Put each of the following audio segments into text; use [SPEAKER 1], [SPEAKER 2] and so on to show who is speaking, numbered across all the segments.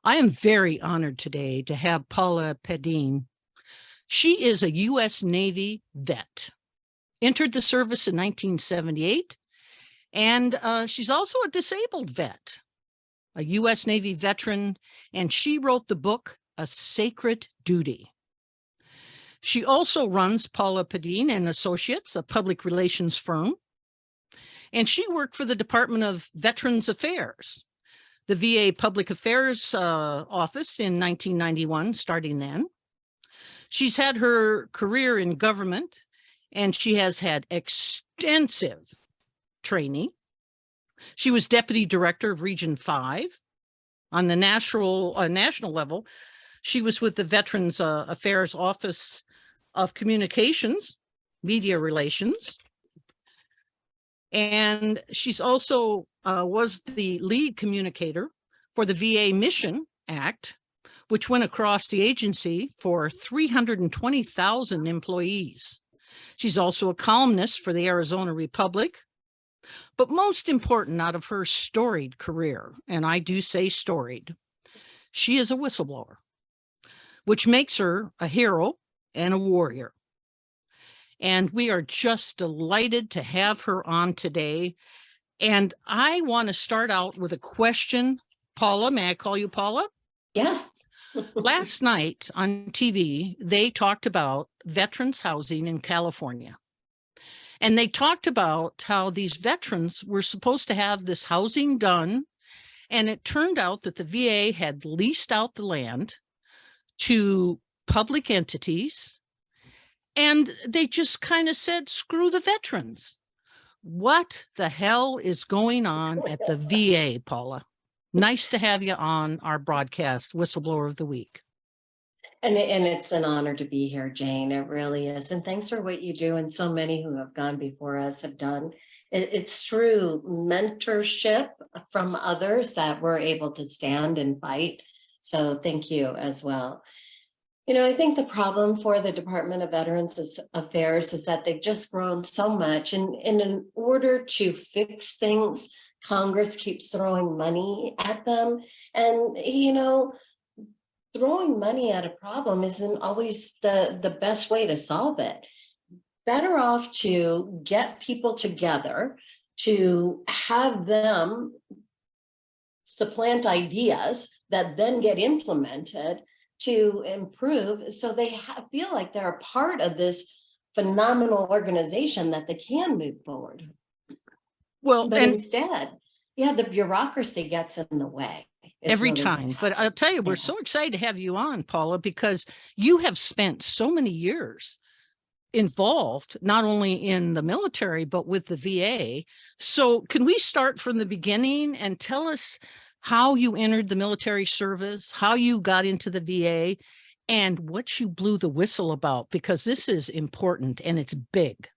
[SPEAKER 1] I am very honored today to have Paula Pedene. She is a U.S. Navy vet, entered the service in 1978, and she's also a disabled vet, a U.S. Navy veteran, and she wrote the book, A Sacred Duty. She also runs Paula Pedene and Associates, a public relations firm, and she worked for the Department of Veterans Affairs, the VA Public Affairs Office in 1991, starting then. She's had her career in government, and she has had extensive training. She was Deputy Director of Region 5. On the national level, she was with the Veterans Affairs Office of Communications, Media Relations. And she's also was the lead communicator for the VA Mission Act, which went across the agency for 320,000 employees. She's also a columnist for the Arizona Republic. But most important out of her storied career, and I do say storied, she is a whistleblower, which makes her a hero and a warrior. And we are just delighted to have her on today. And I want to start out with a question. Paula, may I call you Paula?
[SPEAKER 2] Yes.
[SPEAKER 1] Last night on TV, they talked about veterans housing in California. And they talked about how these veterans were supposed to have this housing done. And it turned out that the VA had leased out the land to public entities. And they just kind of said, screw the veterans. What the hell is going on at the VA, Paula? Nice to have you on our broadcast, Whistleblower of the Week.
[SPEAKER 2] And it's an honor to be here, Jane. It really is. And thanks for what you do. And so many who have gone before us have done. It's true mentorship from others that we're able to stand and fight. So thank you as well. You know, I think the problem for the Department of Veterans Affairs is that they've just grown so much. And in order to fix things, Congress keeps throwing money at them. And, you know, throwing money at a problem isn't always the best way to solve it. Better off to get people together, to have them supplant ideas that then get implemented to improve, so they feel like they're a part of this phenomenal organization that they can move forward.
[SPEAKER 1] Well,
[SPEAKER 2] but instead, yeah, the bureaucracy gets in the way.
[SPEAKER 1] Every time. But I'll tell you, we're so excited to have you on, Paula, because you have spent so many years involved, not only in the military, but with the VA. So can we start from the beginning and tell us how you entered the military service, how you got into the VA, and what you blew the whistle about, because this is important and it's big.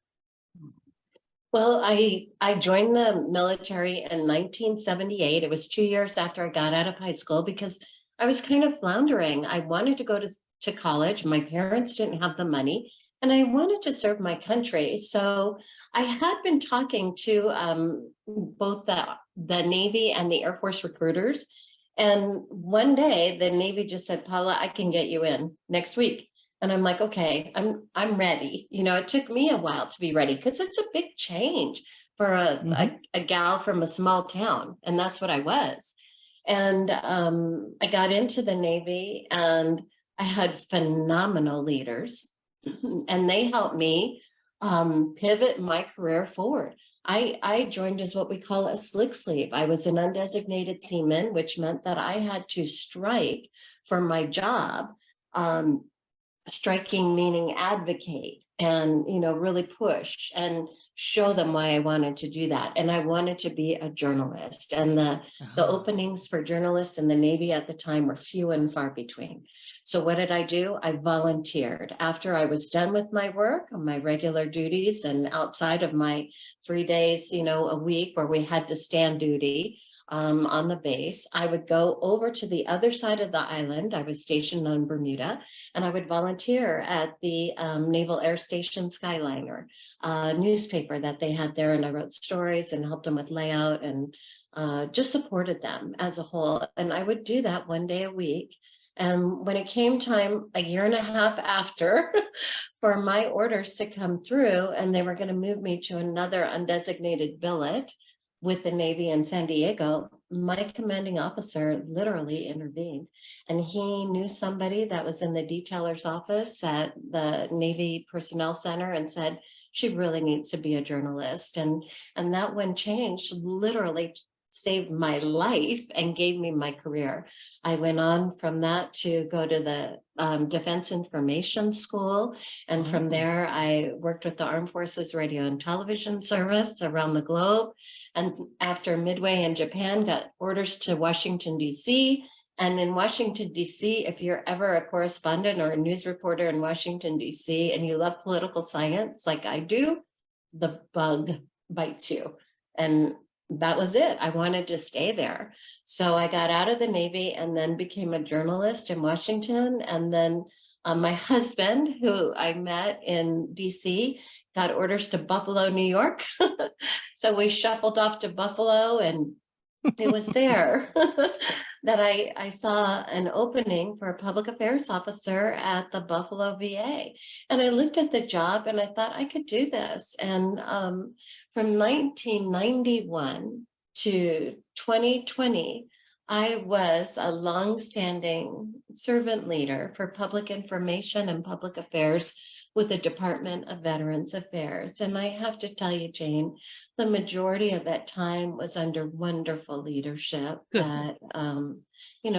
[SPEAKER 2] Well, I joined the military in 1978. It was 2 years after I got out of high school because I was kind of floundering. I wanted to go to college. My parents didn't have the money, and I wanted to serve my country. So I had been talking to both the Navy and the Air Force recruiters. And one day the Navy just said, Paula, I can get you in next week. And I'm like, okay, I'm ready. You know, it took me a while to be ready because it's a big change for a gal from a small town. And that's what I was. And I got into the Navy and I had phenomenal leaders and they helped me pivot my career forward. I joined as what we call a slick sleeve. I was an undesignated seaman, which meant that I had to strike for my job. Striking meaning advocate and, you know, really push and show them why I wanted to do that. And I wanted to be a journalist. And the openings for journalists in the Navy at the time were few and far between. So what did I do? I volunteered. After I was done with my work, my regular duties, and outside of my 3 days, you know, a week where we had to stand duty, on the base. I would go over to the other side of the island. I was stationed on Bermuda, and I would volunteer at the Naval Air Station Skyliner newspaper that they had there. And I wrote stories and helped them with layout and just supported them as a whole. And I would do that one day a week. And when it came time, a year and a half after, for my orders to come through, and they were going to move me to another undesignated billet with the Navy in San Diego, my commanding officer literally intervened. And he knew somebody that was in the detailer's office at the Navy Personnel Center and said, she really needs to be a journalist. And that one changed, literally saved my life and gave me my career. I went on from that to go to the Defense Information School. And from there, I worked with the Armed Forces Radio and Television Service around the globe. And after Midway in Japan, got orders to Washington, D.C. And in Washington, D.C., if you're ever a correspondent or a news reporter in Washington, D.C., and you love political science like I do, the bug bites you. And that was it. I wanted to stay there. So I got out of the Navy and then became a journalist in Washington. And then my husband, who I met in DC, got orders to Buffalo, New York. So we shuffled off to Buffalo, and it was there that I saw an opening for a public affairs officer at the Buffalo VA. And I looked at the job and I thought I could do this. And from 1991 to 2020, I was a longstanding servant leader for public information and public affairs with the Department of Veterans Affairs. And I have to tell you, Jane, the majority of that time was under wonderful leadership that,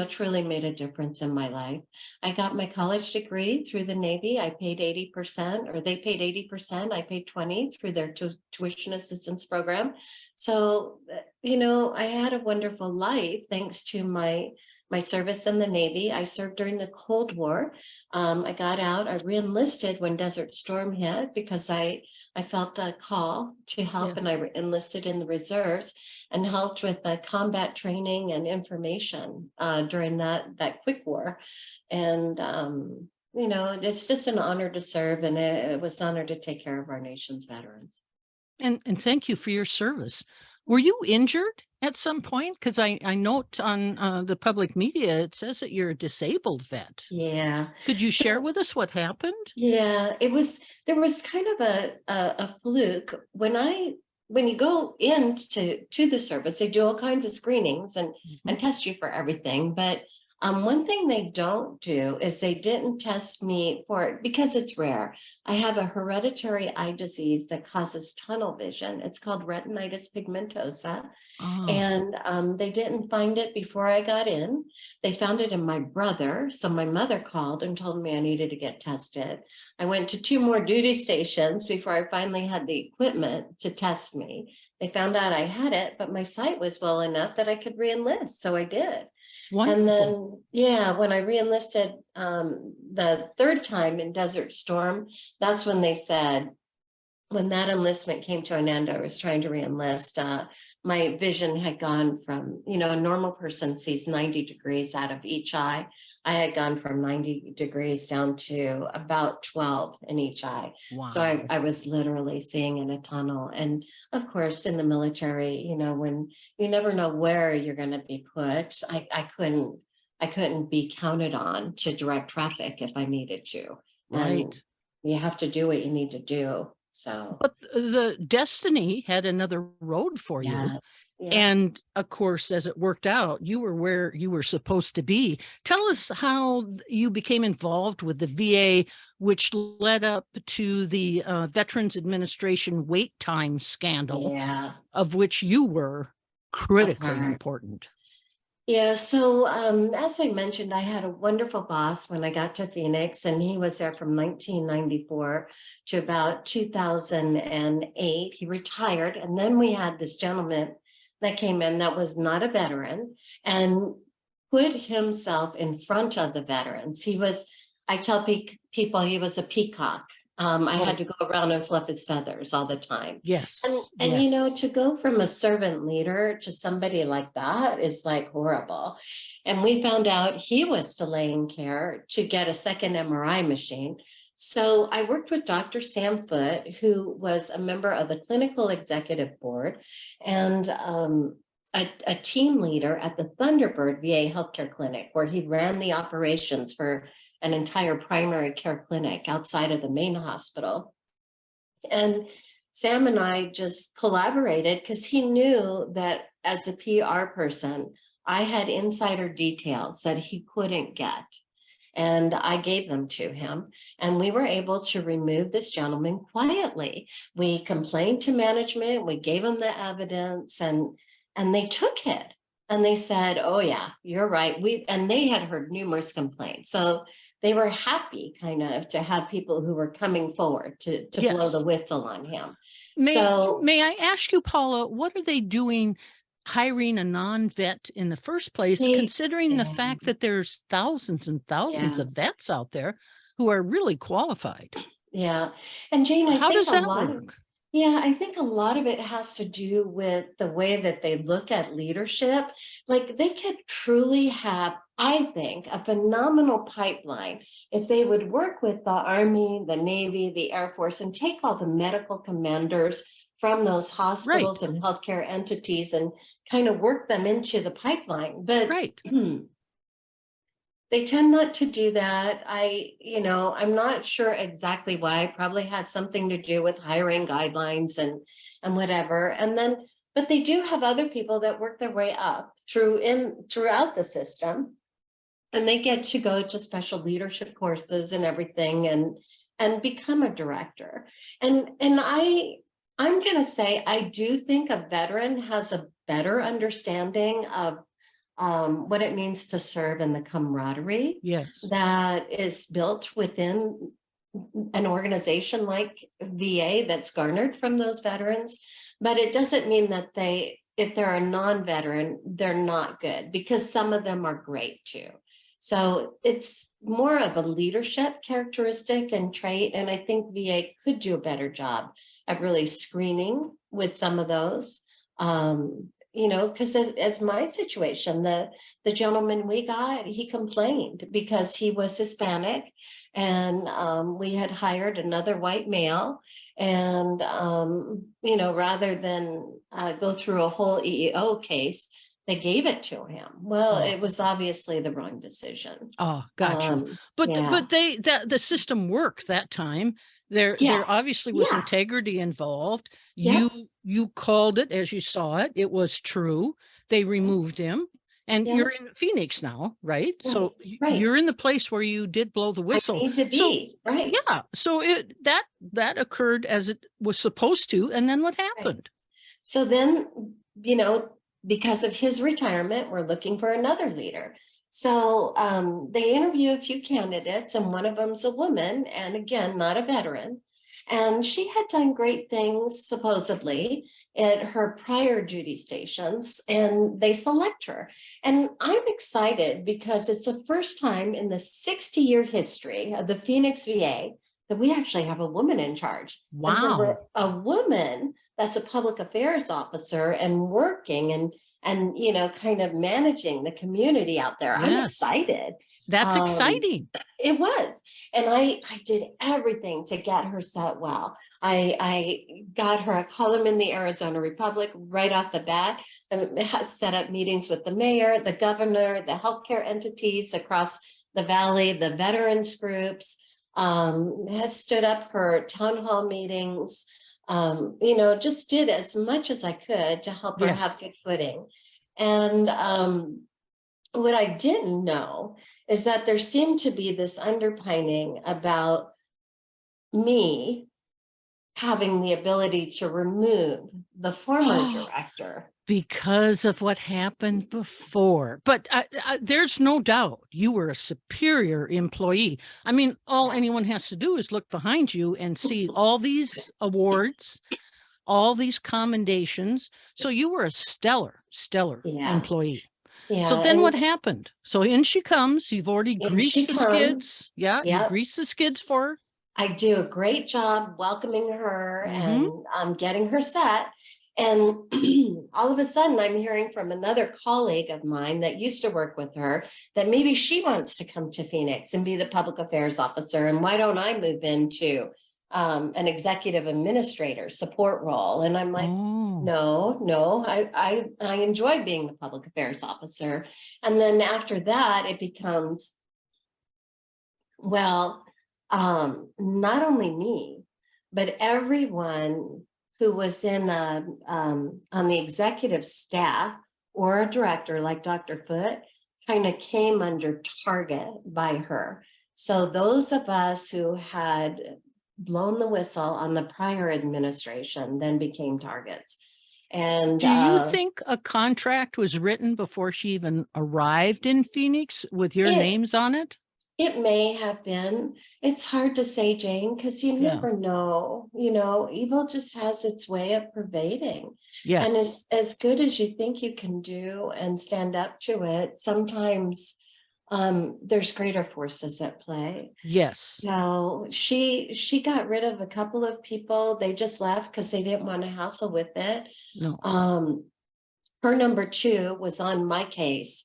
[SPEAKER 2] truly made a difference in my life. I got my college degree through the Navy. I paid 80%, or they paid 80%. I paid 20% through their tuition assistance program. So, I had a wonderful life thanks to my service in the Navy. I served during the Cold War. I got out, I re-enlisted when Desert Storm hit because I felt a call to help, and I enlisted in the reserves and helped with the combat training and information during that quick war. And, it's just an honor to serve, and it was an honor to take care of our nation's veterans.
[SPEAKER 1] And thank you for your service. Were you injured at some point? Because I note on the public media, it says that you're a disabled vet.
[SPEAKER 2] Yeah.
[SPEAKER 1] Could you share with us what happened?
[SPEAKER 2] Yeah, there was kind of a fluke. When you go into the service, they do all kinds of screenings and test you for everything. But one thing they don't do is they didn't test me for it because it's rare. I have a hereditary eye disease that causes tunnel vision. It's called retinitis pigmentosa. And they didn't find it before I got in. They found it in my brother. So my mother called and told me I needed to get tested. I went to 2 more duty stations before I finally had the equipment to test me. They found out I had it, but my sight was well enough that I could re-enlist. So I did.
[SPEAKER 1] Wonderful.
[SPEAKER 2] And then, when I re-enlisted the 3rd time in Desert Storm, that's when they said, when that enlistment came to an end, I was trying to re-enlist, my vision had gone from, a normal person sees 90 degrees out of each eye. I had gone from 90 degrees down to about 12 in each eye.
[SPEAKER 1] Wow.
[SPEAKER 2] So I was literally seeing in a tunnel. And of course, in the military, when you never know where you're going to be put, I couldn't be counted on to direct traffic if I needed to.
[SPEAKER 1] Right.
[SPEAKER 2] And you have to do what you need to do. So,
[SPEAKER 1] but the destiny had another road for you.
[SPEAKER 2] Yeah.
[SPEAKER 1] And of course, as it worked out, you were where you were supposed to be. Tell us how you became involved with the VA, which led up to the Veterans Administration wait time scandal, of which you were critically important.
[SPEAKER 2] Yeah, so as I mentioned, I had a wonderful boss when I got to Phoenix, and he was there from 1994 to about 2008. He retired, and then we had this gentleman that came in that was not a veteran and put himself in front of the veterans. I tell people he was a peacock. I
[SPEAKER 1] Oh,
[SPEAKER 2] had to go around and fluff his feathers all the time.
[SPEAKER 1] yes,
[SPEAKER 2] And you know,
[SPEAKER 1] yes.
[SPEAKER 2] to go from a servant leader to somebody like that is like horrible. And we found out he was delaying care to get a second MRI machine. So I worked with Dr. Sam Foote, who was a member of the clinical executive board and a team leader at the Thunderbird VA healthcare clinic, where he ran the operations for an entire primary care clinic outside of the main hospital. And Sam and I just collaborated because he knew that as a PR person, I had insider details that he couldn't get. And I gave them to him. And we were able to remove this gentleman quietly. We complained to management, we gave them the evidence, and they took it. And they said, oh yeah, you're right. And they had heard numerous complaints. So they were happy kind of to have people who were coming forward to blow the
[SPEAKER 1] Yes.
[SPEAKER 2] whistle on him.
[SPEAKER 1] May
[SPEAKER 2] So
[SPEAKER 1] may I ask you, Paula, what are they doing hiring a non-vet in the first place,
[SPEAKER 2] they,
[SPEAKER 1] considering the fact that there's thousands and thousands
[SPEAKER 2] yeah,
[SPEAKER 1] of vets out there who are really qualified?
[SPEAKER 2] yeah. And Jane, I
[SPEAKER 1] How
[SPEAKER 2] think
[SPEAKER 1] does
[SPEAKER 2] a
[SPEAKER 1] that
[SPEAKER 2] lot of
[SPEAKER 1] work?
[SPEAKER 2] Yeah, I think a lot of it has to do with the way that they look at leadership. Like they could truly have, I think, a phenomenal pipeline if they would work with the Army, the Navy, the Air Force, and take all the medical commanders from those
[SPEAKER 1] Right,
[SPEAKER 2] hospitals and healthcare entities and kind of work them into the pipeline. But
[SPEAKER 1] right.
[SPEAKER 2] they tend not to do that. I'm not sure exactly why. Probably has something to do with hiring guidelines and whatever. And then, but they do have other people that work their way up throughout the system, and they get to go to special leadership courses and everything, and become a director. I'm going to say I do think a veteran has a better understanding of what it means to serve and the camaraderie
[SPEAKER 1] Yes.
[SPEAKER 2] that is built within an organization like VA that's garnered from those veterans. But it doesn't mean that if they're a non-veteran, they're not good, because some of them are great too. So it's more of a leadership characteristic and trait. And I think VA could do a better job at really screening with some of those. Because as my situation, the gentleman we got, he complained because he was Hispanic, and we had hired another white male, and rather than go through a whole EEO case, they gave it to him. Well,
[SPEAKER 1] Oh,
[SPEAKER 2] it was obviously the wrong decision.
[SPEAKER 1] oh, got you. But
[SPEAKER 2] Yeah,
[SPEAKER 1] the system worked that time. There
[SPEAKER 2] yeah,
[SPEAKER 1] obviously was
[SPEAKER 2] yeah,
[SPEAKER 1] integrity involved.
[SPEAKER 2] yep,
[SPEAKER 1] You called it as you saw it. It was true. They removed him, and
[SPEAKER 2] yeah,
[SPEAKER 1] you're in Phoenix now, right?
[SPEAKER 2] right,
[SPEAKER 1] So
[SPEAKER 2] right.
[SPEAKER 1] you're in the place where you did blow the
[SPEAKER 2] I
[SPEAKER 1] whistle.
[SPEAKER 2] need to
[SPEAKER 1] So
[SPEAKER 2] be right,
[SPEAKER 1] yeah, so that occurred as it was supposed to, and then what
[SPEAKER 2] right.
[SPEAKER 1] happened?
[SPEAKER 2] So then, you know, because of his retirement, we're looking for another leader. So they interview a few candidates, and one of them's a woman, and again, not a veteran. And she had done great things, supposedly, at her prior duty stations, and they select her. And I'm excited because it's the first time in the 60-year history of the Phoenix VA that we actually have a woman in charge. And for
[SPEAKER 1] Wow.
[SPEAKER 2] a woman that's a public affairs officer and working and kind of managing the community out there, I'm
[SPEAKER 1] Yes,
[SPEAKER 2] excited.
[SPEAKER 1] that's
[SPEAKER 2] um
[SPEAKER 1] exciting.
[SPEAKER 2] it was. And I did everything to get her set well. I got her a column in the Arizona Republic right off the bat, and had set up meetings with the mayor, the governor, the healthcare entities across the valley, the veterans groups, had stood up her town hall meetings, just did as much as I could to help her have
[SPEAKER 1] Yes.
[SPEAKER 2] good footing. And what I didn't know is that there seemed to be this underpinning about me having the ability to remove the former director.
[SPEAKER 1] Because of what happened before. But there's no doubt you were a superior employee. I mean, all anyone has to do is look behind you and see all these awards, all these commendations. So you were a stellar
[SPEAKER 2] Yeah,
[SPEAKER 1] employee. So
[SPEAKER 2] yeah,
[SPEAKER 1] then what happened? So in she comes. You've already
[SPEAKER 2] and she
[SPEAKER 1] greased the
[SPEAKER 2] comes.
[SPEAKER 1] skids. Yeah, you
[SPEAKER 2] Yep.
[SPEAKER 1] greased the skids for her.
[SPEAKER 2] I do a great job welcoming her
[SPEAKER 1] Mm-hmm.
[SPEAKER 2] and getting her set. And all of a sudden, I'm hearing from another colleague of mine that used to work with her that maybe she wants to come to Phoenix and be the public affairs officer. And why don't I move into an executive administrator support role? And I'm like,
[SPEAKER 1] Oh,
[SPEAKER 2] no, I enjoy being the public affairs officer. And then after that, it becomes, well, not only me, but everyone who was in on the executive staff or a director like Dr. Foote kind of came under target by her. So those of us who had blown the whistle on the prior administration then became targets. And
[SPEAKER 1] do you think a contract was written before she even arrived in Phoenix with your
[SPEAKER 2] it
[SPEAKER 1] names on it?
[SPEAKER 2] It may have been. It's hard to say, Jane, because you
[SPEAKER 1] Yeah.
[SPEAKER 2] never know. Evil just has its way of pervading. And
[SPEAKER 1] Yes.
[SPEAKER 2] as good as you think you can do and stand up to it, sometimes there's greater forces at play.
[SPEAKER 1] Yes.
[SPEAKER 2] Now, she got rid of a couple of people. They just left because they didn't want to hassle with it.
[SPEAKER 1] No.
[SPEAKER 2] Um, Her number two was on my case,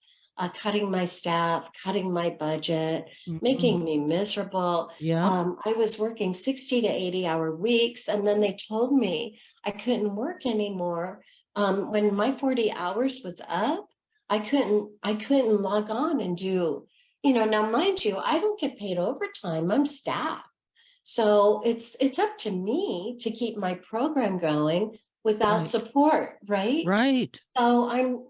[SPEAKER 2] cutting my staff, cutting my budget,
[SPEAKER 1] Mm-mm.
[SPEAKER 2] making me miserable.
[SPEAKER 1] Yeah.
[SPEAKER 2] I was working 60 to 80-hour weeks, and then they told me I couldn't work anymore. When my 40 hours was up, I couldn't log on and do, now mind you, I don't get paid overtime. I'm staff. So it's up to me to keep my program going without
[SPEAKER 1] Right.
[SPEAKER 2] support, right?
[SPEAKER 1] Right.
[SPEAKER 2] So I'm,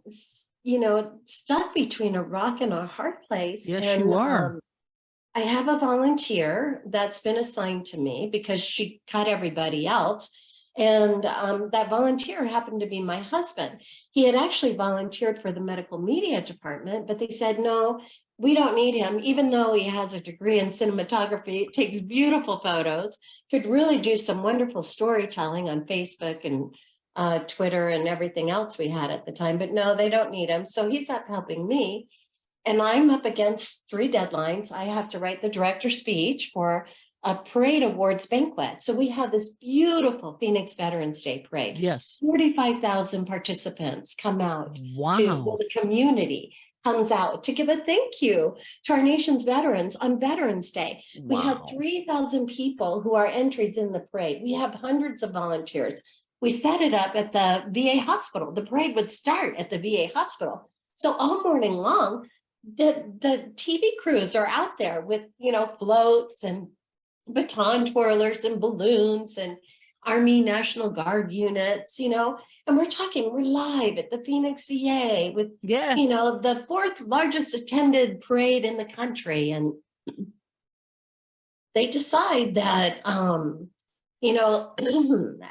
[SPEAKER 2] stuck between a rock and a hard place.
[SPEAKER 1] Yes,
[SPEAKER 2] And
[SPEAKER 1] you are.
[SPEAKER 2] I have a volunteer that's been assigned to me because she cut everybody else. And that volunteer happened to be my husband. He had actually volunteered for the medical media department, but they said, no, we don't need him, even though he has a degree in cinematography, takes beautiful photos, could really do some wonderful storytelling on Facebook and Twitter and everything else we had at the time. But no, they don't need him. So he's up helping me. And I'm up against 3 deadlines. I have to write the director's speech for a parade awards banquet. So we have this beautiful Phoenix Veterans Day parade.
[SPEAKER 1] Yes.
[SPEAKER 2] 45,000 participants come out
[SPEAKER 1] Wow.
[SPEAKER 2] the community comes out to give a thank you to our nation's veterans on Veterans Day. We have
[SPEAKER 1] Wow.
[SPEAKER 2] 3,000 people who are entries in the parade. We have hundreds of volunteers. We set it up at the VA hospital. The parade would start at the VA hospital. So all morning long, the TV crews are out there with, floats and baton twirlers and balloons and Army National Guard units, and we're live at the Phoenix VA with,
[SPEAKER 1] Yes.
[SPEAKER 2] the 4th largest attended parade in the country. And they decide that,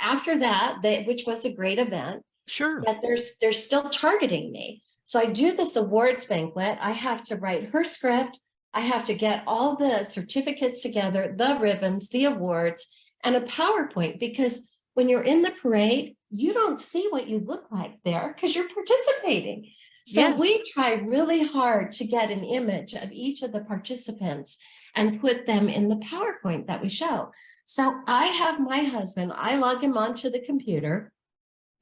[SPEAKER 2] after that, which was a great event,
[SPEAKER 1] Sure.
[SPEAKER 2] that they're still targeting me. So I do this awards banquet. I have to write her script. I have to get all the certificates together, the ribbons, the awards, and a PowerPoint, because when you're in the parade, you don't see what you look like there because you're participating. So
[SPEAKER 1] Yes.
[SPEAKER 2] we try really hard to get an image of each of the participants and put them in the PowerPoint that we show. So I have my husband, I log him onto the computer.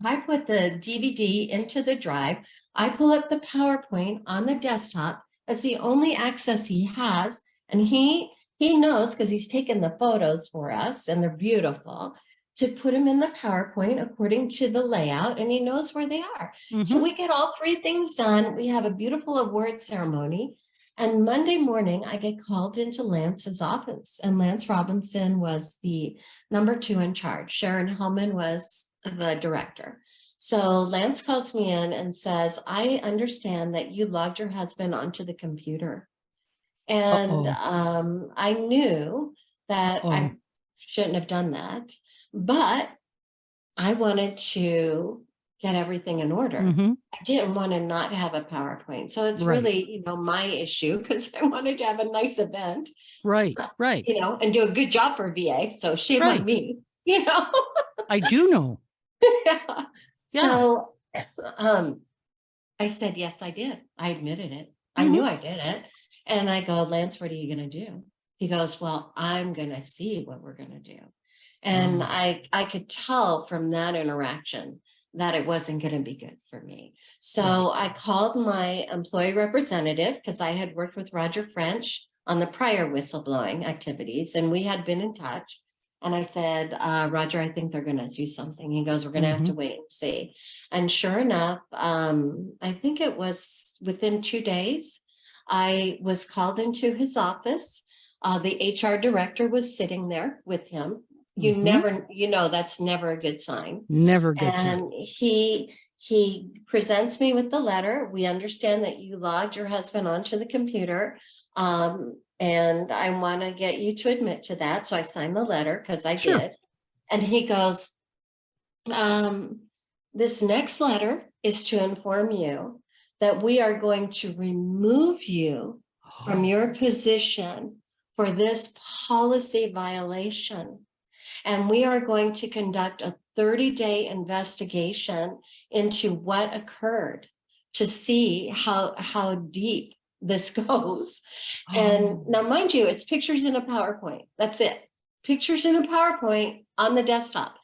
[SPEAKER 2] I put the DVD into the drive. I pull up the PowerPoint on the desktop. That's the only access he has. And he knows, because he's taken the photos for us and they're beautiful, to put them in the PowerPoint according to the layout, and he knows where they are. So
[SPEAKER 1] Mm-hmm.
[SPEAKER 2] we get all 3 things done. We have a beautiful award ceremony. And Monday morning, I get called into Lance's office, and Lance Robinson was the number 2 in charge. Sharon Hellman was the director. So Lance calls me in and says, I understand that you logged your husband onto the computer. And
[SPEAKER 1] Uh-oh.
[SPEAKER 2] I knew that
[SPEAKER 1] Uh-oh.
[SPEAKER 2] I shouldn't have done that, but I wanted to get everything in order.
[SPEAKER 1] Mm-hmm.
[SPEAKER 2] I didn't want to not have a PowerPoint. So it's
[SPEAKER 1] Right.
[SPEAKER 2] really, my issue, because I wanted to have a nice event,
[SPEAKER 1] Right. Right.
[SPEAKER 2] and do a good job for VA. So shame on
[SPEAKER 1] Right.
[SPEAKER 2] me,
[SPEAKER 1] I do know.
[SPEAKER 2] Yeah.
[SPEAKER 1] Yeah.
[SPEAKER 2] So I said, yes, I did. I admitted it. I
[SPEAKER 1] Mm-hmm.
[SPEAKER 2] knew I did it. And I go, Lance, what are you going to do? he goes, well, I'm going to see what we're going to do. And I could tell from that interaction that it wasn't going to be good for me. So
[SPEAKER 1] Right.
[SPEAKER 2] I called my employee representative because I had worked with Roger French on the prior whistleblowing activities, and we had been in touch. And I said, Roger, I think they're going to do something. He goes, we're going to have to wait and see. And sure enough, I think it was within 2 days, I was called into his office. The HR director was sitting there with him. You never, that's never a good sign.
[SPEAKER 1] Never good sign.
[SPEAKER 2] And he presents me with the letter. We understand that you logged your husband onto the computer. And I want to get you to admit to that. So I signed the letter because I did. And he goes, this next letter is to inform you that we are going to remove you from your position for this policy violation. And we are going to conduct a 30-day investigation into what occurred to see how deep this goes. And now, mind you, it's pictures in a PowerPoint. That's it. Pictures in a PowerPoint on the desktop.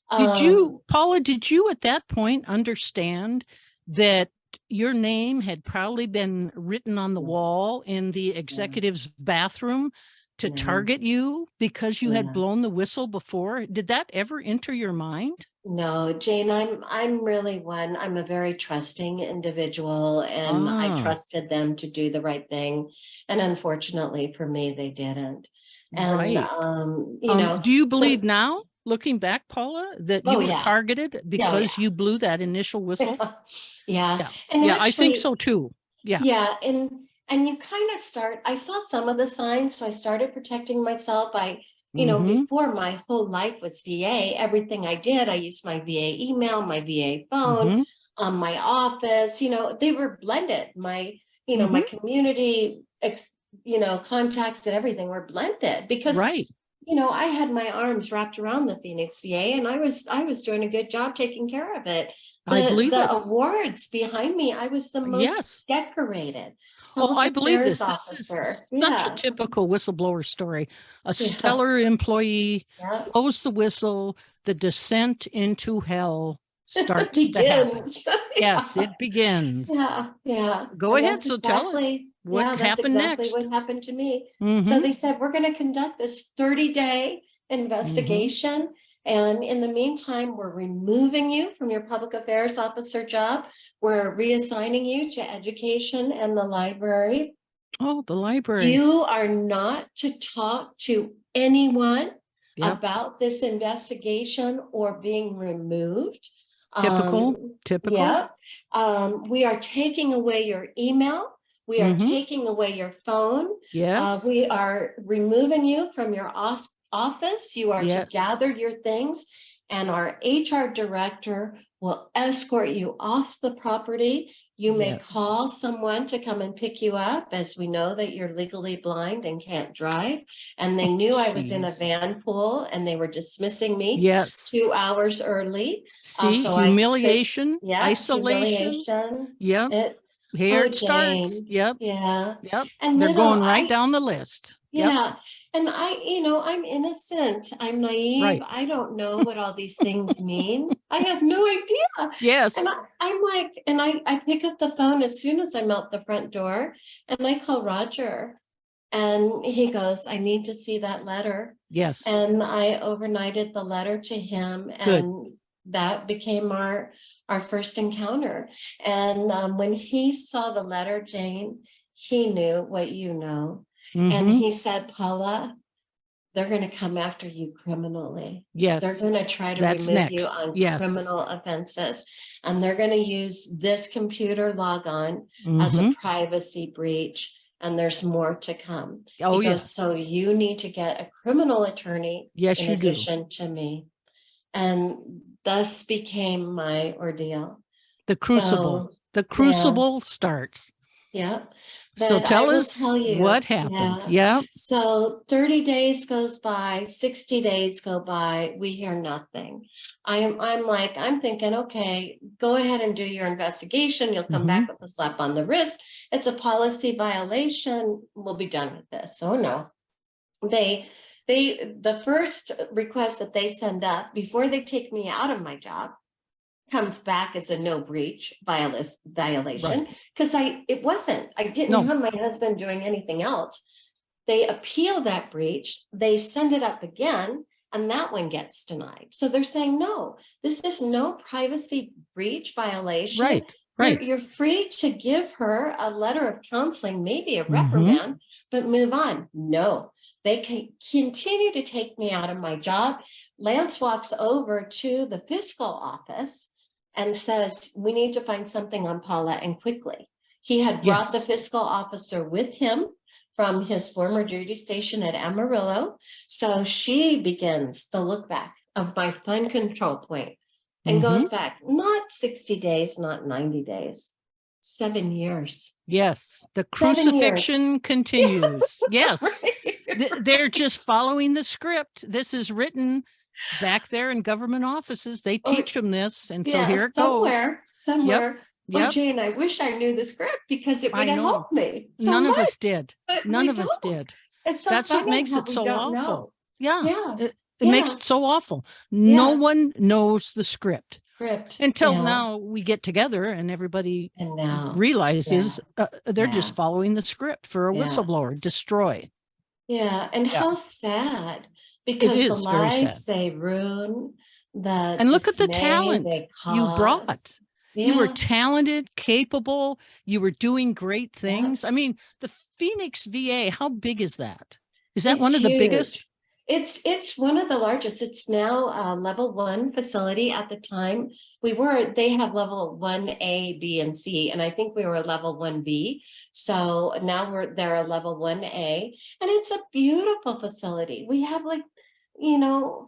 [SPEAKER 1] Paula, did you at that point understand that your name had probably been written on the wall in the executive's bathroom to target you because you had blown the whistle before? Did that ever enter your mind?
[SPEAKER 2] No, Jane, I'm really one. I'm a very trusting individual, and I trusted them to do the right thing. And unfortunately for me, they didn't. And
[SPEAKER 1] do you believe now, looking back, Paula, that you were targeted because you blew that initial whistle?
[SPEAKER 2] Yeah.
[SPEAKER 1] And actually, I think so too.
[SPEAKER 2] Yeah. And you kind of I saw some of the signs, so I started protecting myself. Before, my whole life was VA. Everything I did, I used my VA email, my VA phone, my office, they were blended. My community, contacts and everything were blended because, I had my arms wrapped around the Phoenix VA, and I was doing a good job taking care of it.
[SPEAKER 1] I believe
[SPEAKER 2] the
[SPEAKER 1] it.
[SPEAKER 2] Awards behind me, I was the most decorated.
[SPEAKER 1] I believe this.
[SPEAKER 2] Officer.
[SPEAKER 1] This is such a typical whistleblower story. A stellar employee blows the whistle. The descent into hell starts to happen. Yes, it begins.
[SPEAKER 2] Yeah.
[SPEAKER 1] Go ahead. So tell us what happened next.
[SPEAKER 2] What happened to me. So they said, we're going to conduct this 30-day investigation. And in the meantime, we're removing you from your public affairs officer job. We're reassigning you to education and the library.
[SPEAKER 1] Oh, the library.
[SPEAKER 2] You are not to talk to anyone about this investigation or being removed.
[SPEAKER 1] Typical.
[SPEAKER 2] Yeah. We are taking away your email. We are taking away your phone.
[SPEAKER 1] Yes.
[SPEAKER 2] We are removing you from your office. You are to gather your things, and our HR director will escort you off the property. You may call someone to come and pick you up, as we know that you're legally blind and can't drive. And they knew I was in a van pool, and they were dismissing me 2 hours early.
[SPEAKER 1] See, humiliation, isolation.
[SPEAKER 2] Humiliation.
[SPEAKER 1] Here it starts.
[SPEAKER 2] Yeah.
[SPEAKER 1] And they're going right down the list.
[SPEAKER 2] Yeah. And I'm innocent. I'm naive. I don't know what all these things mean. I have no idea.
[SPEAKER 1] Yes.
[SPEAKER 2] And I'm like, and I pick up the phone as soon as I'm out the front door, and I call Roger, and he goes, I need to see that letter.
[SPEAKER 1] Yes.
[SPEAKER 2] And I overnighted the letter to him. And that became our first encounter. And when he saw the letter, Jane, he knew what you know. And he said, Paula, they're going to come after you criminally.
[SPEAKER 1] Yes.
[SPEAKER 2] They're going to try to remove you on criminal offenses. And they're going to use this computer logon as a privacy breach. And there's more to come. So you need to get a criminal attorney in addition to me. And thus became my ordeal.
[SPEAKER 1] The crucible starts.
[SPEAKER 2] Yeah.
[SPEAKER 1] So tell us what happened.
[SPEAKER 2] So 30 days goes by, 60 days go by, we hear nothing. I'm thinking, okay, go ahead and do your investigation. You'll come back with a slap on the wrist. It's a policy violation. We'll be done with this. Oh no. they the first request that they send up before they take me out of my job comes back as a no breach violation,
[SPEAKER 1] Right.
[SPEAKER 2] because I didn't
[SPEAKER 1] No.
[SPEAKER 2] have my husband doing anything else. They appeal that breach, they send it up again, and that one gets denied. So they're saying, no, this is no privacy breach violation.
[SPEAKER 1] Right. Right.
[SPEAKER 2] You're free to give her a letter of counseling, maybe a
[SPEAKER 1] Mm-hmm.
[SPEAKER 2] reprimand, but move on. No, they can continue to take me out of my job. Lance walks over to the fiscal office and says, we need to find something on Paula, and quickly. He had brought the
[SPEAKER 1] Yes.
[SPEAKER 2] fiscal officer with him from his former duty station at Amarillo. So she begins the look back of my fund control point and
[SPEAKER 1] Mm-hmm.
[SPEAKER 2] goes back not 60 days, not 90 days, 7 years.
[SPEAKER 1] Yes. The
[SPEAKER 2] 7 years.
[SPEAKER 1] crucifixion continues. Yes.
[SPEAKER 2] Right.
[SPEAKER 1] They're just following the script. This is written back there in government offices. They teach them this. And so here it goes.
[SPEAKER 2] Somewhere. Oh,
[SPEAKER 1] Yep.
[SPEAKER 2] Jane, I wish I knew the script, because it would
[SPEAKER 1] I
[SPEAKER 2] have
[SPEAKER 1] know.
[SPEAKER 2] helped me so
[SPEAKER 1] None
[SPEAKER 2] much.
[SPEAKER 1] of us did.
[SPEAKER 2] But
[SPEAKER 1] None
[SPEAKER 2] we
[SPEAKER 1] of us
[SPEAKER 2] don't.
[SPEAKER 1] did.
[SPEAKER 2] It's so
[SPEAKER 1] That's what
[SPEAKER 2] funny
[SPEAKER 1] makes
[SPEAKER 2] how
[SPEAKER 1] it
[SPEAKER 2] we
[SPEAKER 1] so
[SPEAKER 2] don't
[SPEAKER 1] awful.
[SPEAKER 2] know.
[SPEAKER 1] Yeah.
[SPEAKER 2] Yeah.
[SPEAKER 1] It makes
[SPEAKER 2] Yeah.
[SPEAKER 1] it so awful.
[SPEAKER 2] Yeah.
[SPEAKER 1] No one knows the script
[SPEAKER 2] Script.
[SPEAKER 1] until
[SPEAKER 2] Yeah.
[SPEAKER 1] now we get together and everybody
[SPEAKER 2] And now,
[SPEAKER 1] realizes they're
[SPEAKER 2] Yeah.
[SPEAKER 1] just following the script for a
[SPEAKER 2] Yeah.
[SPEAKER 1] whistleblower. Destroy.
[SPEAKER 2] Yeah. And
[SPEAKER 1] Yeah.
[SPEAKER 2] how sad,
[SPEAKER 1] It
[SPEAKER 2] because the
[SPEAKER 1] is very sad.
[SPEAKER 2] lives they ruin, the
[SPEAKER 1] And look at the
[SPEAKER 2] dismay
[SPEAKER 1] talent
[SPEAKER 2] they
[SPEAKER 1] you brought.
[SPEAKER 2] cause.
[SPEAKER 1] You were
[SPEAKER 2] Yeah.
[SPEAKER 1] talented, capable. You were doing great
[SPEAKER 2] Yeah.
[SPEAKER 1] things. I mean, the Phoenix VA, how big is that? Is that
[SPEAKER 2] It's
[SPEAKER 1] one of the biggest?
[SPEAKER 2] huge. It's one of the largest. It's now a level 1 facility. At the time they have level 1A, B, and C, and I think we were level 1B. So now they're a level 1A, and it's a beautiful facility. We have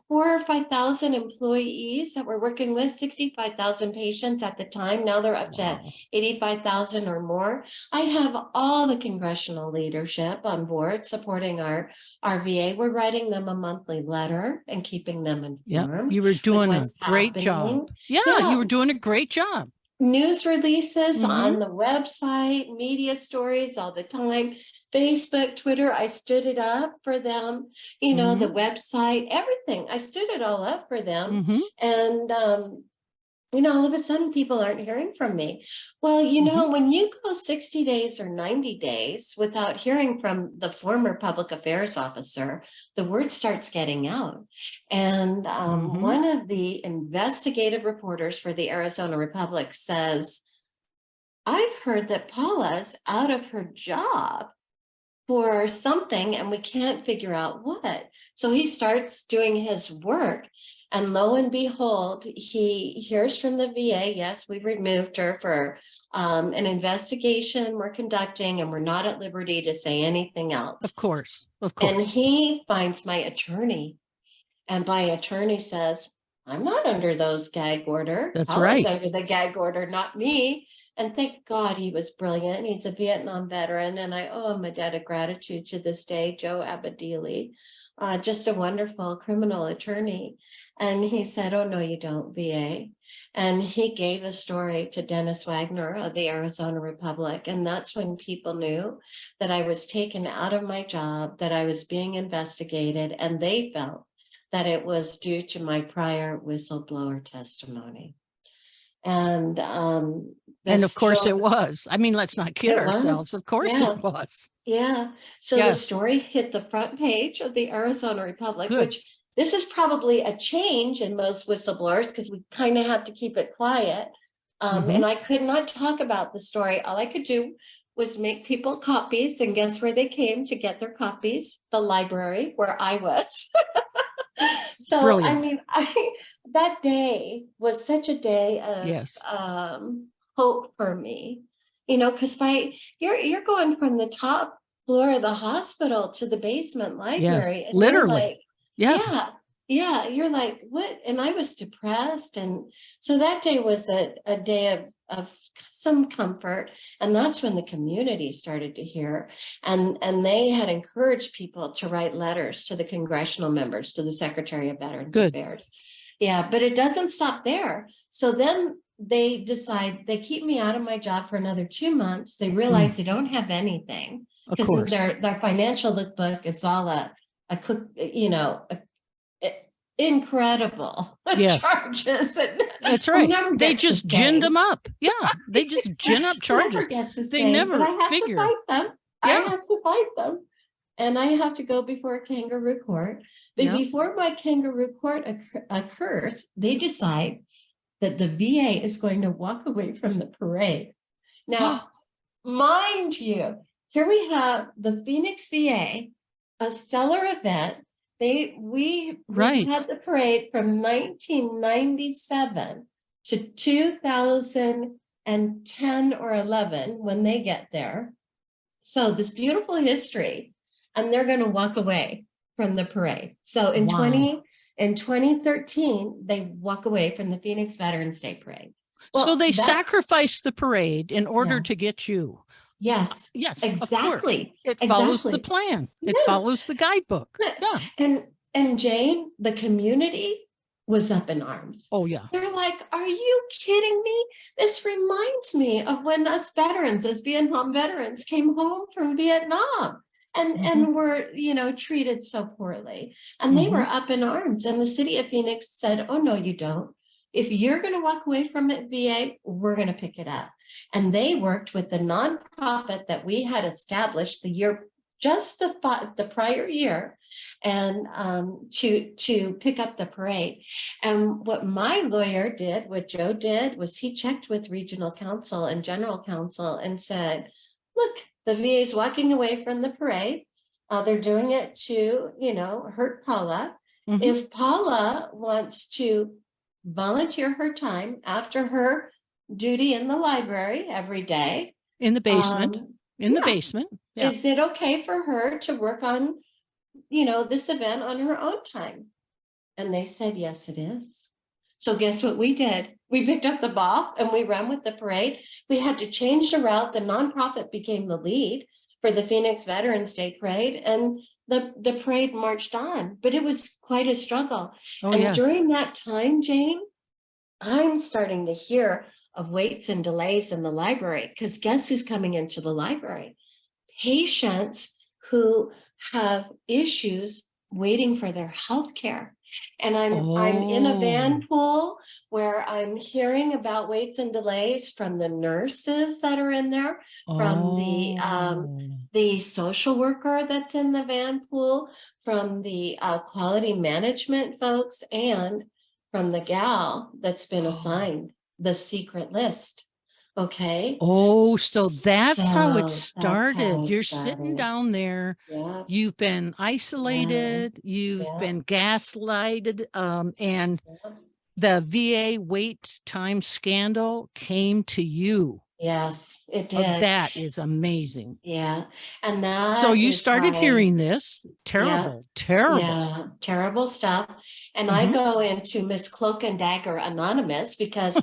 [SPEAKER 2] 4 or 5,000 employees that we're working with, 65,000 patients at the time. Now they're up to
[SPEAKER 1] Wow.
[SPEAKER 2] 85,000 or more. I have all the congressional leadership on board supporting our VA. We're writing them a monthly letter and keeping them informed.
[SPEAKER 1] You were doing a
[SPEAKER 2] what's
[SPEAKER 1] great
[SPEAKER 2] happening.
[SPEAKER 1] job. Yeah, you were doing a great job.
[SPEAKER 2] News releases
[SPEAKER 1] Mhm.
[SPEAKER 2] on the website, media stories all the time, Facebook, Twitter. I stood it up for them, the website, everything. I stood it all up for them.
[SPEAKER 1] Mhm.
[SPEAKER 2] And, all of a sudden people aren't hearing from me. Well,
[SPEAKER 1] Mhm.
[SPEAKER 2] when you go 60 days or 90 days without hearing from the former public affairs officer, the word starts getting out. And
[SPEAKER 1] Mhm.
[SPEAKER 2] one of the investigative reporters for the Arizona Republic says, I've heard that Paula's out of her job for something and we can't figure out what. So he starts doing his work, and lo and behold, he hears from the VA, yes, we've removed her for an investigation we're conducting, and we're not at liberty to say anything else.
[SPEAKER 1] Of course.
[SPEAKER 2] And he finds my attorney, and my attorney says, I'm not under those gag order.
[SPEAKER 1] That's
[SPEAKER 2] Paula's
[SPEAKER 1] right.
[SPEAKER 2] under the gag order, not me. And thank God he was brilliant. He's a Vietnam veteran, and I owe him a debt of gratitude to this day, Joe Abadili, just a wonderful criminal attorney. And he said, oh, no, you don't, VA. And he gave the story to Dennis Wagner of the Arizona Republic. And that's when people knew that I was taken out of my job, that I was being investigated, and they felt that it was due to my prior whistleblower testimony. And
[SPEAKER 1] of course it was. I mean, let's not kid ourselves. Of course it was.
[SPEAKER 2] Yeah. So the story hit the front page of the Arizona Republic, which this is probably a change in most whistleblowers, because we kind of have to keep it quiet. And I could not talk about the story. All I could do was make people copies, and guess where they came to get their copies? The library where I was. So,
[SPEAKER 1] Brilliant.
[SPEAKER 2] I mean, that day was such a day of hope for me, because you're going from the top floor of the hospital to the basement library.
[SPEAKER 1] Yes,
[SPEAKER 2] And
[SPEAKER 1] literally.
[SPEAKER 2] you're like, what? And I was depressed. And so that day was a day of some comfort. And that's when the community started to hear. And they had encouraged people to write letters to the congressional members, to the Secretary of Veterans Affairs. Yeah, but it doesn't stop there. So then they decide they keep me out of my job for another 2 months. They realize they don't have anything, because their financial lookbook is all a incredible
[SPEAKER 1] Yes.
[SPEAKER 2] charges. And
[SPEAKER 1] That's
[SPEAKER 2] who
[SPEAKER 1] right.
[SPEAKER 2] never
[SPEAKER 1] They
[SPEAKER 2] gets
[SPEAKER 1] just ginned
[SPEAKER 2] sustained.
[SPEAKER 1] them up. Yeah. They just gin up charges.
[SPEAKER 2] Never get
[SPEAKER 1] They
[SPEAKER 2] sustained, but
[SPEAKER 1] never
[SPEAKER 2] I have to
[SPEAKER 1] figure.
[SPEAKER 2] fight them. I
[SPEAKER 1] Yeah.
[SPEAKER 2] have to fight them. And I have to go before a kangaroo court. But
[SPEAKER 1] Yeah.
[SPEAKER 2] before my kangaroo court occurs, they decide that the VA is going to walk away from the parade. Now, mind you, here we have the Phoenix VA, a stellar event. We
[SPEAKER 1] Right.
[SPEAKER 2] had the parade from 1997 to 2010 or 11 when they get there. So this beautiful history, and they're going to walk away from the parade. So in
[SPEAKER 1] Wow.
[SPEAKER 2] 2013, they walk away from the Phoenix Veterans Day Parade.
[SPEAKER 1] So
[SPEAKER 2] Well,
[SPEAKER 1] they
[SPEAKER 2] that,
[SPEAKER 1] sacrificed the parade in order to
[SPEAKER 2] yes,
[SPEAKER 1] get you.
[SPEAKER 2] yes,
[SPEAKER 1] Yes, of course.
[SPEAKER 2] exactly,
[SPEAKER 1] It follows the
[SPEAKER 2] exactly.
[SPEAKER 1] plan. It
[SPEAKER 2] Yeah.
[SPEAKER 1] follows the guidebook. Yeah.
[SPEAKER 2] And Jane, the community was up in arms.
[SPEAKER 1] Oh, yeah.
[SPEAKER 2] They're like, are you kidding me? This reminds me of when us veterans, as Vietnam veterans, came home from Vietnam and were, treated so poorly. And they were up in arms. And the city of Phoenix said, oh, no, you don't. If you're going to walk away from it, VA, we're going to pick it up. And they worked with the nonprofit that we had established the year, just the prior year, and to pick up the parade. And what my lawyer did, what Joe did, was he checked with regional counsel and general counsel and said, look, the VA is walking away from the parade. They're doing it to, hurt Paula. If Paula wants to volunteer her time after her duty in the library every day.
[SPEAKER 1] In the basement. The basement. Yeah.
[SPEAKER 2] Is it okay for her to work on, this event on her own time? And they said, yes, it is. So guess what we did? We picked up the ball and we ran with the parade. We had to change the route. The nonprofit became the lead for the Phoenix Veterans Day Parade, and the parade marched on, but it was quite a struggle.
[SPEAKER 1] Oh,
[SPEAKER 2] and
[SPEAKER 1] yes.
[SPEAKER 2] During that time, Jane, I'm starting to hear of waits and delays in the library, because guess who's coming into the library? Patients who have issues waiting for their health care. And I'm in a van pool where I'm hearing about waits and delays from the nurses that are in there, from the social worker that's in the van pool, from the quality management folks, and from the gal that's been assigned the secret list. Okay.
[SPEAKER 1] Oh, so that's how it
[SPEAKER 2] So that's
[SPEAKER 1] started.
[SPEAKER 2] how it
[SPEAKER 1] You're
[SPEAKER 2] started.
[SPEAKER 1] sitting down there.
[SPEAKER 2] Yeah.
[SPEAKER 1] You've been isolated. You've been gaslighted. And the VA wait time scandal came to you.
[SPEAKER 2] Yes, it
[SPEAKER 1] Oh,
[SPEAKER 2] did.
[SPEAKER 1] that is amazing.
[SPEAKER 2] Yeah. And that
[SPEAKER 1] So you
[SPEAKER 2] is
[SPEAKER 1] started
[SPEAKER 2] why-
[SPEAKER 1] hearing this. Terrible, terrible.
[SPEAKER 2] Yeah, terrible stuff. And I go into Miss Cloak and Dagger Anonymous because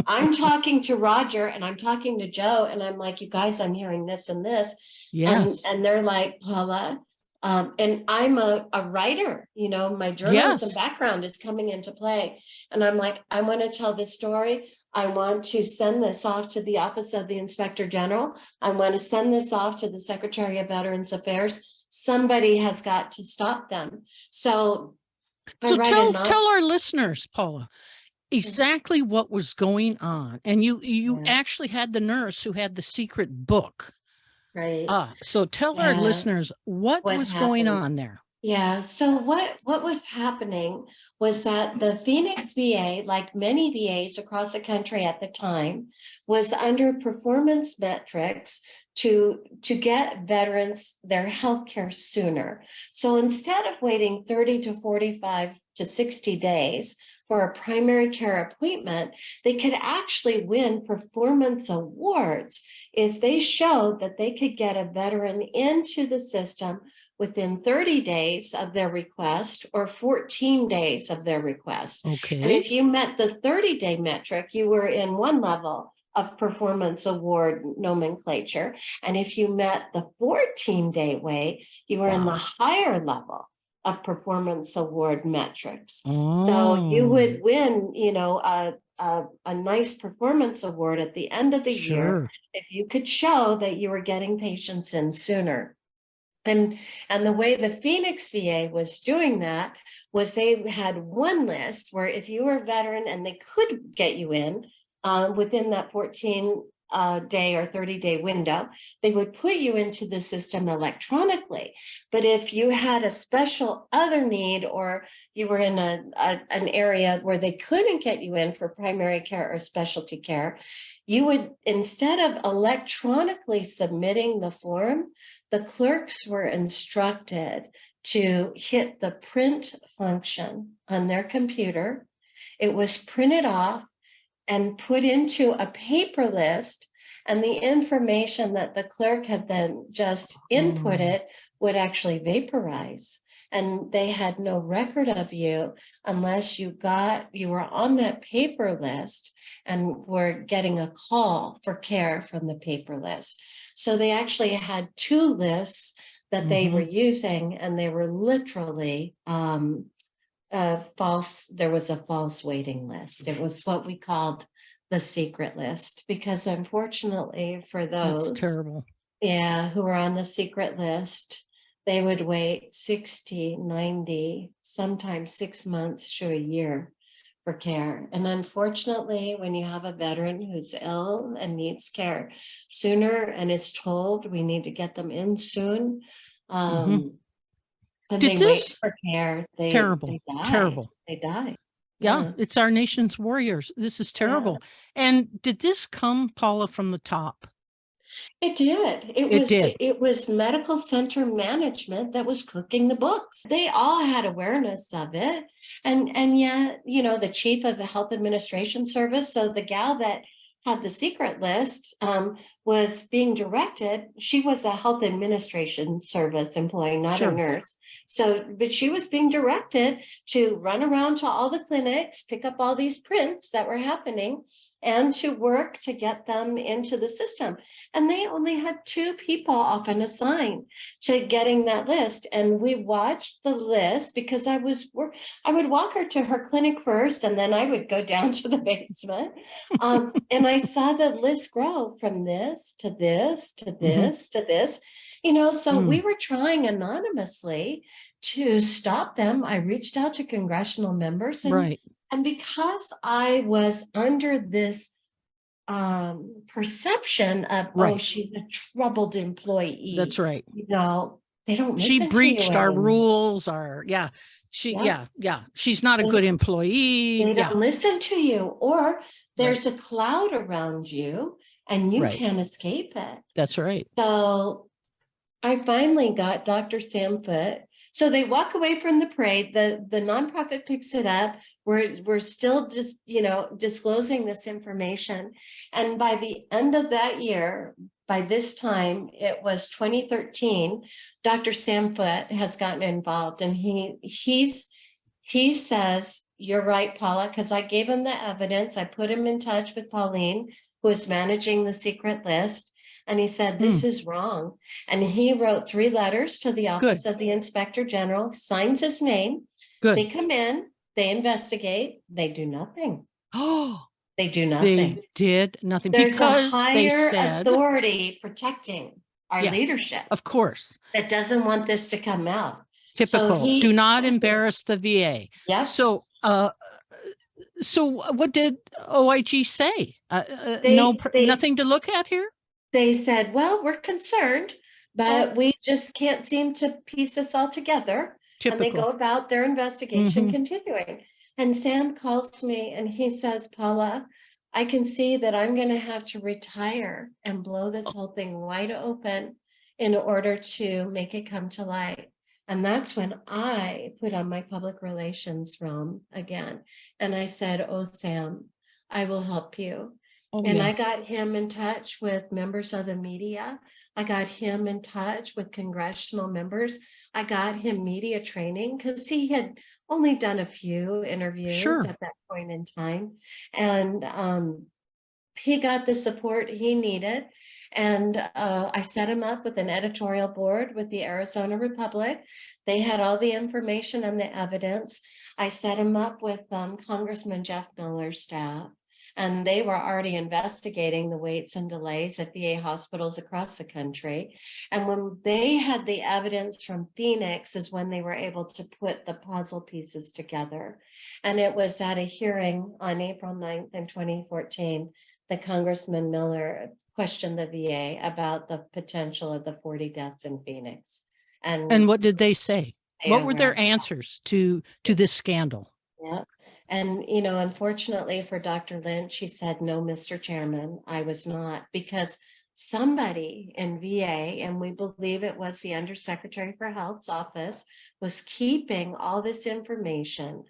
[SPEAKER 2] I'm talking to Roger and I'm talking to Joe, and I'm like, you guys, I'm hearing this and this.
[SPEAKER 1] Yes.
[SPEAKER 2] And they're like, Paula, and I'm a writer, my journalism background is coming into play. And I'm like, I want to tell this story. I want to send this off to the Office of the Inspector General. I want to send this off to the Secretary of Veterans Affairs. Somebody has got to stop them. So
[SPEAKER 1] tell our listeners, Paula, exactly what was going on. And you actually had the nurse who had the secret book.
[SPEAKER 2] Right.
[SPEAKER 1] So tell our listeners what was going on there.
[SPEAKER 2] Yeah. So what was happening was that the Phoenix VA, like many VAs across the country at the time, was under performance metrics to get veterans their health care sooner. So instead of waiting 30 to 45 to 60 days for a primary care appointment, they could actually win performance awards if they showed that they could get a veteran into the system within 30 days of their request or 14 days of their request.
[SPEAKER 1] Okay.
[SPEAKER 2] And if you met the 30-day metric, you were in one level of performance award nomenclature. And if you met the 14-day wait, you were in the higher level of performance award metrics. So you would win, a nice performance award at the end of the year if you could show that you were getting patients in sooner. And the way the Phoenix VA was doing that was they had one list where if you were a veteran and they could get you in within that 14 day or 30-day window, they would put you into the system electronically. But if you had a special other need, or you were in an area where they couldn't get you in for primary care or specialty care, you would, instead of electronically submitting the form, the clerks were instructed to hit the print function on their computer. It was printed off and put into a paper list, and the information that the clerk had then just inputted would actually vaporize. And they had no record of you unless you were on that paper list and were getting a call for care from the paper list. So they actually had two lists that they were using, and they were literally false. There was a false waiting list. It was what we called the secret list, because unfortunately for those,
[SPEAKER 1] That's terrible.
[SPEAKER 2] Yeah, who were on the secret list, they would wait 60, 90, sometimes 6 months to a year for care. And unfortunately, when you have a veteran who's ill and needs care sooner and is told we need to get them in soon, and
[SPEAKER 1] Did
[SPEAKER 2] they wait
[SPEAKER 1] this
[SPEAKER 2] for care, they
[SPEAKER 1] terrible,
[SPEAKER 2] die.
[SPEAKER 1] terrible.
[SPEAKER 2] They die.
[SPEAKER 1] Yeah, it's our nation's warriors. This is terrible. And did this come, Paula, from the top?
[SPEAKER 2] It did.
[SPEAKER 1] It did.
[SPEAKER 2] It was medical center management that was cooking the books. They all had awareness of it. And yet, you know, the chief of the health administration service, so the gal that had the secret list, was being directed. She was a health administration service employee, not a nurse. So, but she was being directed to run around to all the clinics, pick up all these prints that were happening, and to work to get them into the system. And they only had 2 people often assigned to getting that list. And we watched the list, because I would walk her to her clinic first, and then I would go down to the basement. And I saw the list grow from this to this to this to this, you know, so we were trying anonymously to stop them. I reached out to congressional members, and because I was under this perception of, oh, she's a troubled employee.
[SPEAKER 1] That's right.
[SPEAKER 2] You know, they don't listen
[SPEAKER 1] She
[SPEAKER 2] to you
[SPEAKER 1] breached our
[SPEAKER 2] anymore.
[SPEAKER 1] rules, she's not a good employee.
[SPEAKER 2] They don't listen to you, or there's a cloud around you and you can't escape it.
[SPEAKER 1] That's right.
[SPEAKER 2] So I finally got Dr. Sam Foote. So they walk away from the parade. The nonprofit picks it up. We're still just, you know, disclosing this information. And by the end of that year, by this time, it was 2013, Dr. Sam Foote has gotten involved, and he says, you're right, Paula, because I gave him the evidence. I put him in touch with Pauline, who is managing the secret list. And he said, this is wrong. And he wrote 3 letters to the Office of the Inspector General, signs his name. They come in, they investigate, they do nothing.
[SPEAKER 1] Oh,
[SPEAKER 2] they do nothing.
[SPEAKER 1] They did nothing.
[SPEAKER 2] There's
[SPEAKER 1] because
[SPEAKER 2] a higher authority protecting our leadership.
[SPEAKER 1] Of course.
[SPEAKER 2] That doesn't want this to come out.
[SPEAKER 1] Typical. So do not embarrass the VA.
[SPEAKER 2] Yeah.
[SPEAKER 1] So, so what did OIG say? Nothing to look at here?
[SPEAKER 2] They said, well, we're concerned, but we just can't seem to piece this all together. Typical. And they go about their investigation continuing. And Sam calls me and he says, Paula, I can see that I'm going to have to retire and blow this whole thing wide open in order to make it come to light. And that's when I put on my public relations realm again. And I said, oh, Sam, I will help you. I got him in touch with members of the media. I got him in touch with congressional members. I got him media training, because he had only done a few interviews at that point in time. And he got the support he needed. And I set him up with an editorial board with the Arizona Republic. They had all the information and the evidence. I set him up with Congressman Jeff Miller's staff. and they were already investigating the waits and delays at VA hospitals across the country. And when they had the evidence from Phoenix is when they were able to put the puzzle pieces together. And it was at a hearing on April 9th in 2014 that Congressman Miller questioned the VA about the potential of the 40 deaths in Phoenix.
[SPEAKER 1] And what did they say? What were their
[SPEAKER 2] were-
[SPEAKER 1] answers to this scandal?
[SPEAKER 2] Yeah. And, you know, unfortunately for Dr. Lynch, she said, no, Mr. Chairman, I was not, because somebody in VA, and we believe it was the Undersecretary for Health's office, was keeping all this information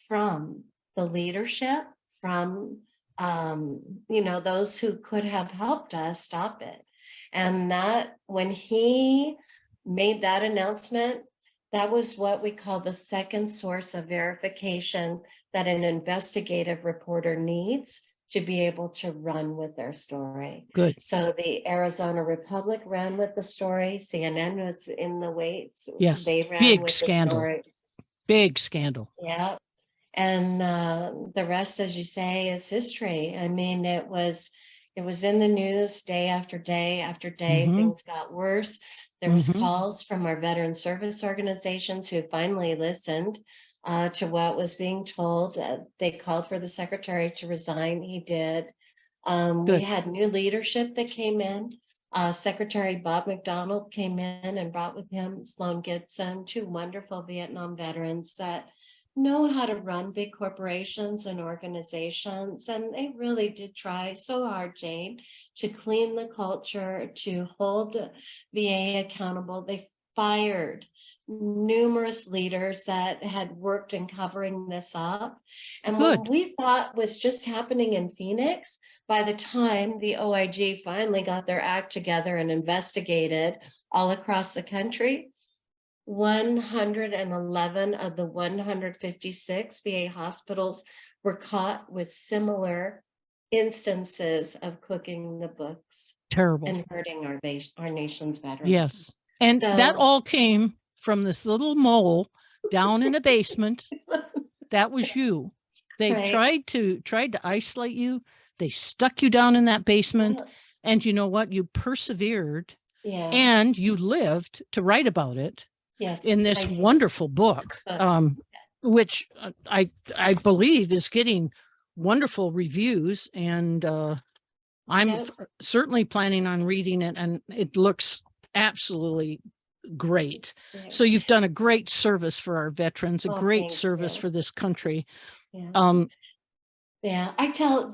[SPEAKER 2] from the leadership, from, you know, those who could have helped us stop it. And that when he made that announcement, that was what we call the second source of verification that an investigative reporter needs to be able to run with their story.
[SPEAKER 1] Good.
[SPEAKER 2] So the Arizona Republic ran with the story. CNN was in the weights.
[SPEAKER 1] Yes.
[SPEAKER 2] They ran
[SPEAKER 1] Big
[SPEAKER 2] with
[SPEAKER 1] scandal.
[SPEAKER 2] the story.
[SPEAKER 1] Big scandal.
[SPEAKER 2] Yeah. And the rest, as you say, is history. I mean, it was in the news day after day after day.
[SPEAKER 1] Mhm.
[SPEAKER 2] Things got worse. There was
[SPEAKER 1] Mhm.
[SPEAKER 2] calls from our veteran service organizations who finally listened to what was being told. They called for the secretary to resign. He did. We
[SPEAKER 1] Good.
[SPEAKER 2] had new leadership that came in. Secretary Bob McDonald came in and brought with him Sloan Gibson, two wonderful Vietnam veterans that know how to run big corporations and organizations. And they really did try so hard, Jane, to clean the culture, to hold VA accountable. They fired numerous leaders that had worked in covering this up. And what
[SPEAKER 1] Good.
[SPEAKER 2] we thought was just happening in Phoenix, by the time the OIG finally got their act together and investigated all across the country, 111 of the 156 VA hospitals were caught with similar instances of cooking the books
[SPEAKER 1] Terrible.
[SPEAKER 2] and hurting our nation's veterans.
[SPEAKER 1] Yes. And
[SPEAKER 2] So-
[SPEAKER 1] that all came from this little mole down in a basement. That was you. They
[SPEAKER 2] Right.
[SPEAKER 1] tried to isolate you. They stuck you down in that basement.
[SPEAKER 2] Yeah.
[SPEAKER 1] And you know what? You persevered
[SPEAKER 2] Yeah.
[SPEAKER 1] and you lived to write about it
[SPEAKER 2] Yes.
[SPEAKER 1] in this
[SPEAKER 2] I did.
[SPEAKER 1] wonderful book, which I believe is getting wonderful reviews. And I'm
[SPEAKER 2] Yep.
[SPEAKER 1] certainly planning on reading it, and it looks absolutely great.
[SPEAKER 2] Yeah.
[SPEAKER 1] So you've done a great service for our veterans, a
[SPEAKER 2] Oh,
[SPEAKER 1] great
[SPEAKER 2] thank
[SPEAKER 1] service
[SPEAKER 2] you.
[SPEAKER 1] for this country.
[SPEAKER 2] Yeah. Yeah. I tell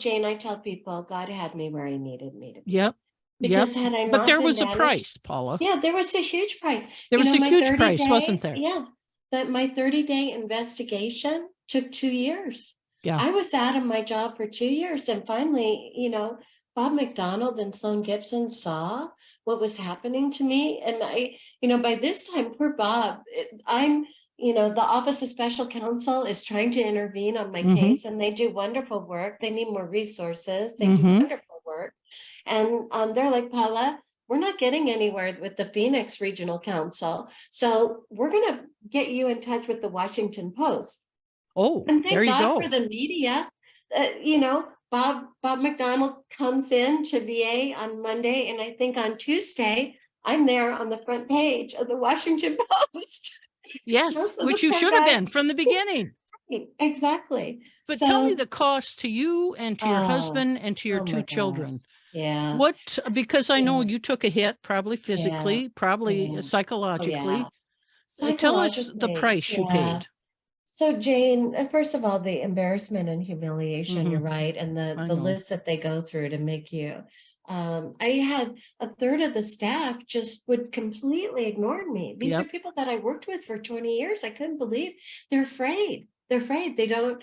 [SPEAKER 2] people God had me where he needed me to be.
[SPEAKER 1] Yep.
[SPEAKER 2] Because had I
[SPEAKER 1] But
[SPEAKER 2] not
[SPEAKER 1] there
[SPEAKER 2] been
[SPEAKER 1] was a
[SPEAKER 2] banished-
[SPEAKER 1] price, Paula.
[SPEAKER 2] Yeah, there was a huge price.
[SPEAKER 1] There was a
[SPEAKER 2] my
[SPEAKER 1] huge
[SPEAKER 2] 30
[SPEAKER 1] price,
[SPEAKER 2] day,
[SPEAKER 1] wasn't there?
[SPEAKER 2] Yeah. That my 30-day investigation took 2 years.
[SPEAKER 1] Yeah.
[SPEAKER 2] I was out of my job for 2 years. And finally, Bob McDonald and Sloan Gibson saw what was happening to me. And by this time, poor Bob, the Office of Special Counsel is trying to intervene on my case, and they do wonderful work. They need more resources. They do wonderful work. And they're like, Paula, we're not getting anywhere with the Phoenix Regional Council. So we're going to get you in touch with the Washington Post.
[SPEAKER 1] Oh,
[SPEAKER 2] And
[SPEAKER 1] there
[SPEAKER 2] thank
[SPEAKER 1] you
[SPEAKER 2] God
[SPEAKER 1] go.
[SPEAKER 2] for the media. Bob McDonald comes in to VA on Monday, and I think on Tuesday, I'm there on the front page of the Washington Post.
[SPEAKER 1] Yes,
[SPEAKER 2] So
[SPEAKER 1] which
[SPEAKER 2] the
[SPEAKER 1] you
[SPEAKER 2] poor
[SPEAKER 1] should have
[SPEAKER 2] guy-
[SPEAKER 1] been from the beginning.
[SPEAKER 2] Exactly.
[SPEAKER 1] But tell me the cost to you and to your husband and to your
[SPEAKER 2] oh my
[SPEAKER 1] two
[SPEAKER 2] God.
[SPEAKER 1] children.
[SPEAKER 2] Yeah.
[SPEAKER 1] Because I know
[SPEAKER 2] Yeah.
[SPEAKER 1] you took a hit, probably physically, probably
[SPEAKER 2] Yeah.
[SPEAKER 1] psychologically.
[SPEAKER 2] Oh, yeah.
[SPEAKER 1] Tell us the
[SPEAKER 2] Psychologically,
[SPEAKER 1] price you
[SPEAKER 2] yeah.
[SPEAKER 1] paid.
[SPEAKER 2] So Jane, first of all, the embarrassment and humiliation, you're
[SPEAKER 1] Mhm.
[SPEAKER 2] right, and
[SPEAKER 1] I
[SPEAKER 2] the
[SPEAKER 1] know.
[SPEAKER 2] list that they go through to make you. I had a third of the staff just would completely ignore me. These are
[SPEAKER 1] Yep.
[SPEAKER 2] people that I worked with for 20 years. I couldn't believe they're afraid. They're afraid. They don't,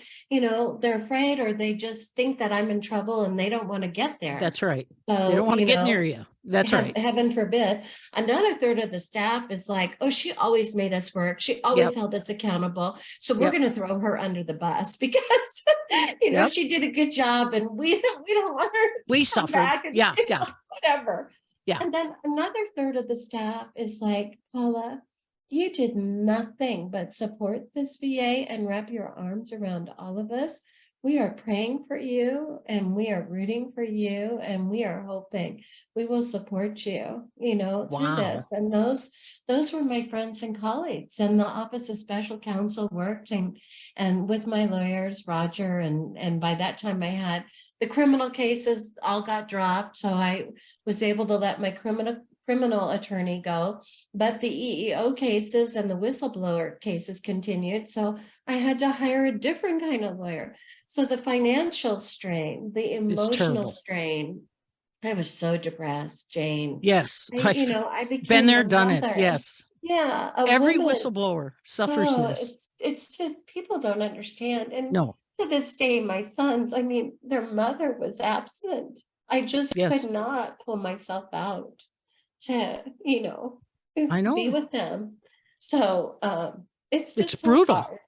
[SPEAKER 2] they're afraid, or they just think that I'm in trouble and they don't want to get there.
[SPEAKER 1] That's right.
[SPEAKER 2] So,
[SPEAKER 1] They don't want to get near you. That's right.
[SPEAKER 2] Heaven forbid. Another third of the staff is like, oh, she always made us work. She always held us accountable. So we're going to throw her under the bus because, she did a good job and we don't want her to
[SPEAKER 1] We
[SPEAKER 2] come
[SPEAKER 1] suffered.
[SPEAKER 2] back and,
[SPEAKER 1] Yeah.
[SPEAKER 2] whatever.
[SPEAKER 1] Yeah.
[SPEAKER 2] And then another third of the staff is like, Paula, you did nothing but support this VA and wrap your arms around all of us we are praying for you and we are rooting for you and we are hoping we will support you, through
[SPEAKER 1] Wow.
[SPEAKER 2] this. And those were my friends and colleagues. And the Office of Special Counsel worked and with my lawyers, Roger, and by that time I had the criminal cases all got dropped. So I was able to let my criminal attorney go, but the EEO cases and the whistleblower cases continued. So I had to hire a different kind of lawyer. So the financial strain, the
[SPEAKER 1] It's
[SPEAKER 2] emotional
[SPEAKER 1] terrible.
[SPEAKER 2] strain, I was so depressed, Jane.
[SPEAKER 1] Yes.
[SPEAKER 2] I
[SPEAKER 1] Been
[SPEAKER 2] became
[SPEAKER 1] there,
[SPEAKER 2] the
[SPEAKER 1] done it.
[SPEAKER 2] mother.
[SPEAKER 1] Yes.
[SPEAKER 2] Yeah, a
[SPEAKER 1] Every
[SPEAKER 2] woman.
[SPEAKER 1] whistleblower suffers
[SPEAKER 2] Oh,
[SPEAKER 1] this.
[SPEAKER 2] it's just people don't understand. And
[SPEAKER 1] No.
[SPEAKER 2] to this day, my sons, their mother was absent. I just could
[SPEAKER 1] Yes.
[SPEAKER 2] not pull myself out to,
[SPEAKER 1] I
[SPEAKER 2] be
[SPEAKER 1] know.
[SPEAKER 2] with them. So it's
[SPEAKER 1] It's
[SPEAKER 2] just so
[SPEAKER 1] brutal.
[SPEAKER 2] hard.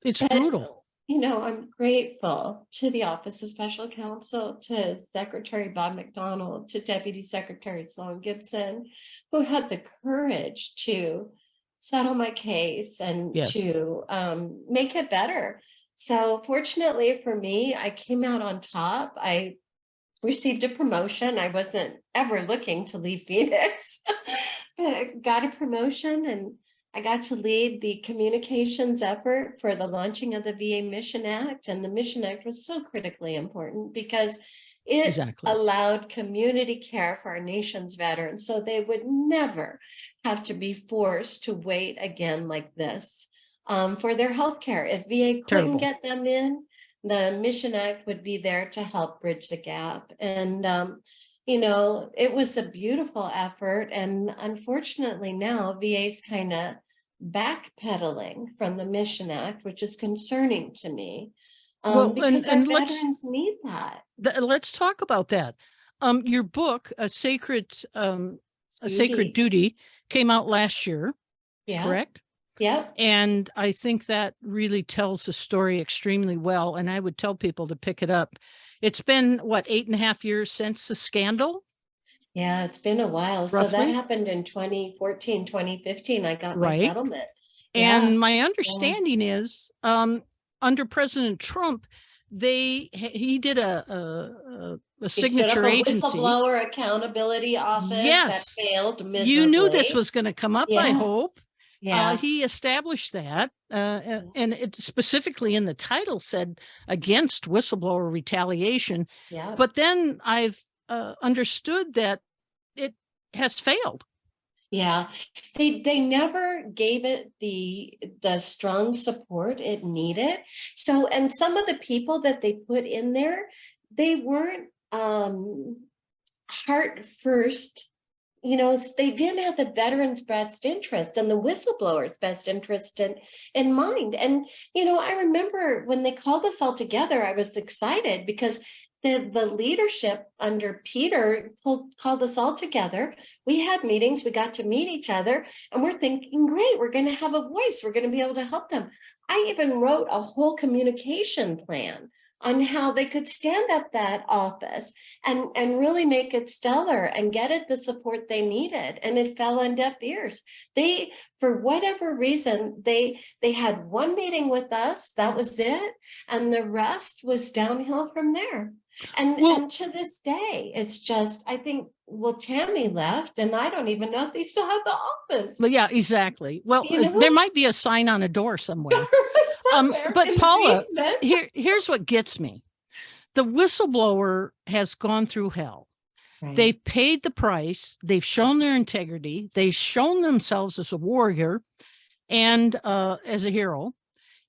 [SPEAKER 1] It's
[SPEAKER 2] But
[SPEAKER 1] brutal.
[SPEAKER 2] I'm grateful to the Office of Special Counsel, to Secretary Bob McDonald, to Deputy Secretary Sloan Gibson, who had the courage to settle my case and
[SPEAKER 1] Yes.
[SPEAKER 2] to make it better. So fortunately for me, I came out on top. I received a promotion. I wasn't ever looking to leave Phoenix, but I got a promotion and I got to lead the communications effort for the launching of the VA Mission Act. And the Mission Act was so critically important because it
[SPEAKER 1] Exactly.
[SPEAKER 2] allowed community care for our nation's veterans so they would never have to be forced to wait again like this for their health care. If VA couldn't
[SPEAKER 1] Terrible.
[SPEAKER 2] get them in, the Mission Act would be there to help bridge the gap. And, it was a beautiful effort. And unfortunately now VA's kind of backpedaling from the Mission Act, which is concerning to me.
[SPEAKER 1] Well,
[SPEAKER 2] Because our
[SPEAKER 1] and
[SPEAKER 2] veterans need that.
[SPEAKER 1] let's talk about that. Your book, A Sacred
[SPEAKER 2] Duty.
[SPEAKER 1] Duty, came out last year,
[SPEAKER 2] Yeah.
[SPEAKER 1] correct?
[SPEAKER 2] Yep.
[SPEAKER 1] And I think that really tells the story extremely well. And I would tell people to pick it up. It's been, what, 8.5 years since the scandal?
[SPEAKER 2] Yeah, it's been a while. So that
[SPEAKER 1] Roughly?
[SPEAKER 2] happened in 2014, 2015. I got my
[SPEAKER 1] Right.
[SPEAKER 2] settlement. Yeah.
[SPEAKER 1] And my understanding is, under President Trump, he did a
[SPEAKER 2] He stood up
[SPEAKER 1] signature
[SPEAKER 2] a
[SPEAKER 1] agency.
[SPEAKER 2] whistleblower accountability office that
[SPEAKER 1] Yes.
[SPEAKER 2] failed miserably.
[SPEAKER 1] You knew this was going to come up, I
[SPEAKER 2] Yeah.
[SPEAKER 1] hope.
[SPEAKER 2] Yeah.
[SPEAKER 1] He established that, and it specifically in the title said against whistleblower retaliation.
[SPEAKER 2] Yeah.
[SPEAKER 1] But then I've understood that it has failed.
[SPEAKER 2] Yeah. They never gave it the strong support it needed. So, and some of the people that they put in there, they weren't heart first. They didn't have the veterans' best interest and the whistleblowers' best interest in mind. And, I remember when they called us all together, I was excited because the leadership under Peter called us all together. We had meetings, we got to meet each other, and we're thinking, great, we're going to have a voice. We're going to be able to help them. I even wrote a whole communication plan on how they could stand up that office and really make it stellar and get it the support they needed. And it fell on deaf ears. They, for whatever reason, they had one meeting with us, that was it, and the rest was downhill from there. And to this day, it's just, I think, Tammy left, and I don't even know if they still have the office.
[SPEAKER 1] But yeah, exactly. Well, there might be a sign on a door somewhere. But Paula, here's what gets me. The whistleblower has gone through hell. Right. They've paid the price. They've shown their integrity. They've shown themselves as a warrior and as a hero.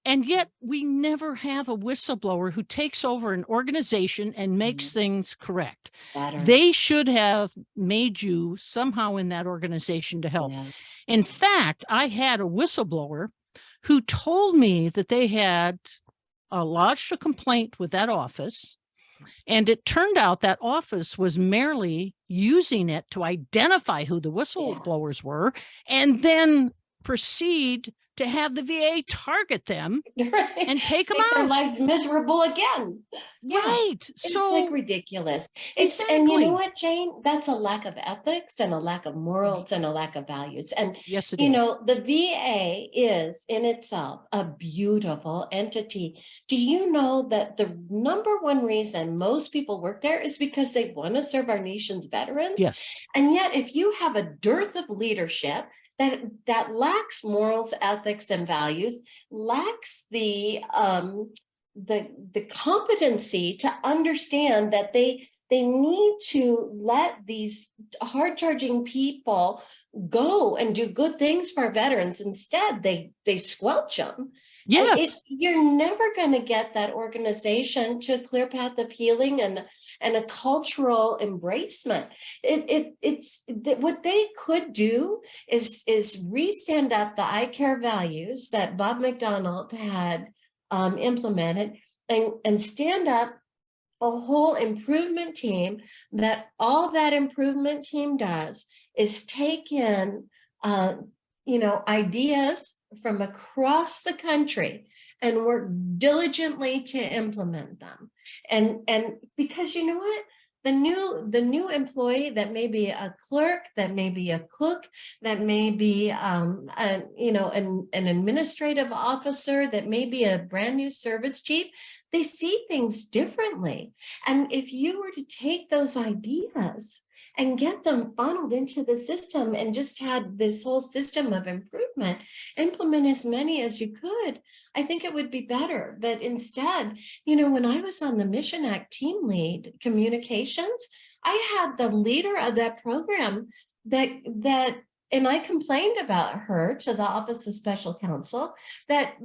[SPEAKER 1] And yet we never have a whistleblower who takes over an organization and makes things correct. Better. They should have made you somehow in that organization to help. Yeah. In fact, I had a whistleblower who told me that they had lodged a complaint with that office. And it turned out that office was merely using it to identify who the whistleblowers were and then proceed to have the VA target them
[SPEAKER 2] Right.
[SPEAKER 1] and take them
[SPEAKER 2] Make their
[SPEAKER 1] out.
[SPEAKER 2] lives miserable again. Yeah.
[SPEAKER 1] Right.
[SPEAKER 2] It's like
[SPEAKER 1] So
[SPEAKER 2] ridiculous. And you know
[SPEAKER 1] exactly.
[SPEAKER 2] what, Jane? That's a lack of ethics and a lack of morals and a lack of values. And,
[SPEAKER 1] Yes, it
[SPEAKER 2] you
[SPEAKER 1] is.
[SPEAKER 2] know, the VA is in itself a beautiful entity. Do you know that the number one reason most people work there is because they want to serve our nation's veterans?
[SPEAKER 1] Yes.
[SPEAKER 2] And yet, if you have a dearth of leadership that lacks morals, ethics, and values, lacks the competency to understand that they need to let these hard charging people go and do good things for our veterans. Instead, they squelch them.
[SPEAKER 1] Yes.
[SPEAKER 2] You're never going to get that organization to a clear path of healing and a cultural embracement. It's what they could do is re-stand up the I care values that Bob McDonald had implemented and stand up a whole improvement team that all that improvement team does is take in ideas from across the country and work diligently to implement them. And because you know what, the new employee that may be a clerk, that may be a cook, that may be an administrative officer, that may be a brand new service chief, they see things differently. And if you were to take those ideas and get them funneled into the system and just had this whole system of improvement, implement as many as you could, I think it would be better. But instead, when I was on the Mission Act team lead communications, I had the leader of that program and I complained about her to the Office of Special Counsel that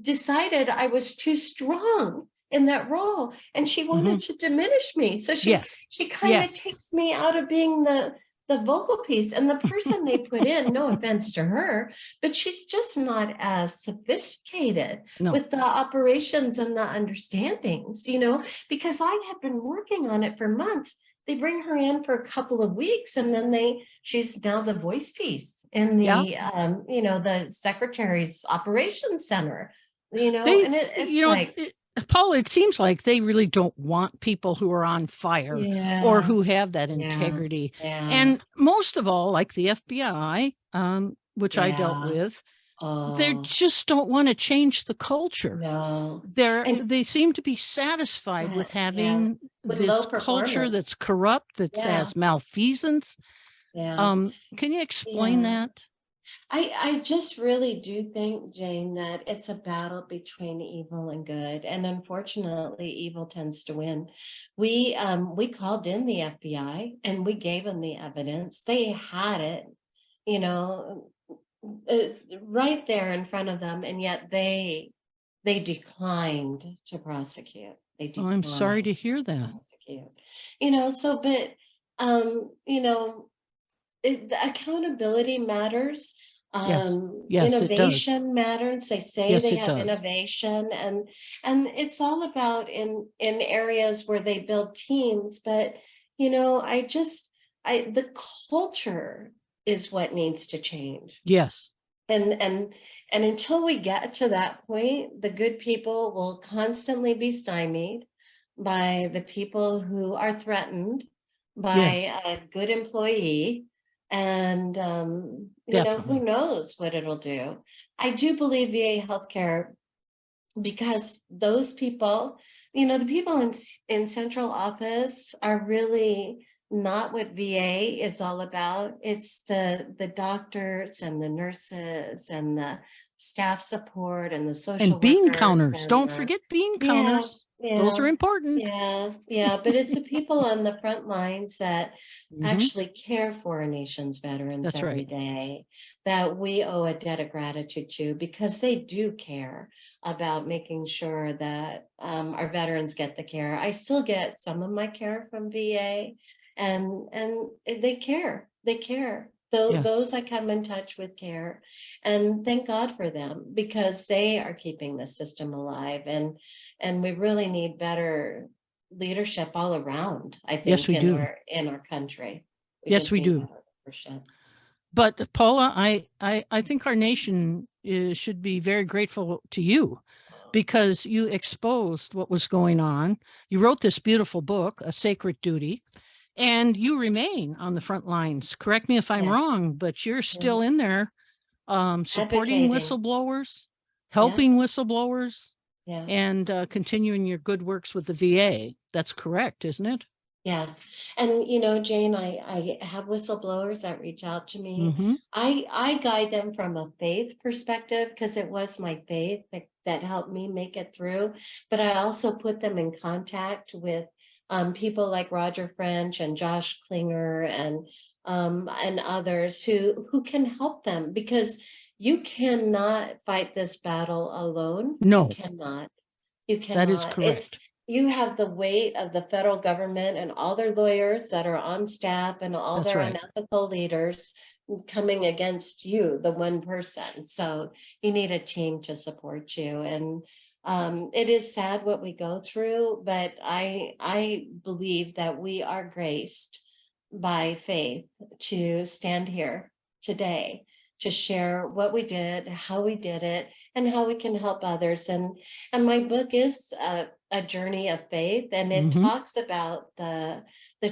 [SPEAKER 2] decided I was too strong in that role, and she wanted to diminish me. So
[SPEAKER 1] Yes.
[SPEAKER 2] she kind of
[SPEAKER 1] Yes.
[SPEAKER 2] takes me out of being the vocal piece. And the person they put in, no offense to her, but she's just not as sophisticated
[SPEAKER 1] No.
[SPEAKER 2] with the operations and the understandings, because I had been working on it for months. They bring her in for a couple of weeks, and then she's now the voice piece in the the secretary's operations center. And it's
[SPEAKER 1] Paula, it seems like they really don't want people who are on fire or who have that integrity. And most of all, like the FBI, which I dealt with, they just don't want to change the culture.
[SPEAKER 2] No.
[SPEAKER 1] They seem to be satisfied with having
[SPEAKER 2] with
[SPEAKER 1] this culture that's corrupt, that has malfeasance. Can you explain that?
[SPEAKER 2] I just really do think, Jane, that it's a battle between evil and good, and unfortunately, evil tends to win. We called in the FBI and we gave them the evidence. They had it, right there in front of them, and yet they declined to prosecute.
[SPEAKER 1] I'm sorry to hear that.
[SPEAKER 2] The accountability matters.
[SPEAKER 1] Yes,
[SPEAKER 2] Innovation matters. They say they have
[SPEAKER 1] does.
[SPEAKER 2] innovation, and it's all about in areas where they build teams. But the culture is what needs to change.
[SPEAKER 1] Yes.
[SPEAKER 2] And until we get to that point, the good people will constantly be stymied by the people who are threatened by a good employee. And, who knows what it'll do. I do believe VA healthcare, because those people, the people in central office are really not what VA is all about. It's the doctors and the nurses and the staff support and the social
[SPEAKER 1] and bean
[SPEAKER 2] workers
[SPEAKER 1] counters. Don't forget bean counters. Those are important.
[SPEAKER 2] But it's the people on the front lines that actually care for our nation's veterans every day that we owe a debt of gratitude to, because they do care about making sure that our veterans get the care. I still get some of my care from VA, and they care. Those I come in touch with care, and thank God for them, because they are keeping the system alive, and we really need better leadership all around, I think,
[SPEAKER 1] we do.
[SPEAKER 2] in our country.
[SPEAKER 1] We do. But Paula, I think our nation should be very grateful to you because you exposed what was going on. You wrote this beautiful book, A Sacred Duty, and you remain on the front lines. Correct me if I'm
[SPEAKER 2] Yes.
[SPEAKER 1] wrong, but you're
[SPEAKER 2] Yeah.
[SPEAKER 1] still in there supporting
[SPEAKER 2] Advocating.
[SPEAKER 1] whistleblowers,
[SPEAKER 2] Yes.
[SPEAKER 1] helping whistleblowers,
[SPEAKER 2] Yeah.
[SPEAKER 1] and continuing your good works with the VA. That's correct, isn't it?
[SPEAKER 2] Yes. And Jane, I have whistleblowers that reach out to me.
[SPEAKER 1] Mm-hmm.
[SPEAKER 2] I guide them from a faith perspective because it was my faith that helped me make it through. But I also put them in contact with people like Roger French and Josh Klinger and others who can help them, because you cannot fight this battle alone. You
[SPEAKER 1] No,
[SPEAKER 2] cannot. You
[SPEAKER 1] that is
[SPEAKER 2] cannot.
[SPEAKER 1] correct.
[SPEAKER 2] You have the weight of the federal government and all their lawyers that are on staff and all
[SPEAKER 1] That's
[SPEAKER 2] their
[SPEAKER 1] right.
[SPEAKER 2] unethical leaders coming against you, the one person. So you need a team to support you. And it is sad what we go through, but I believe that we are graced by faith to stand here today to share what we did, how we did it, and how we can help others. And my book is a journey of faith, and it
[SPEAKER 1] Mm-hmm.
[SPEAKER 2] talks about the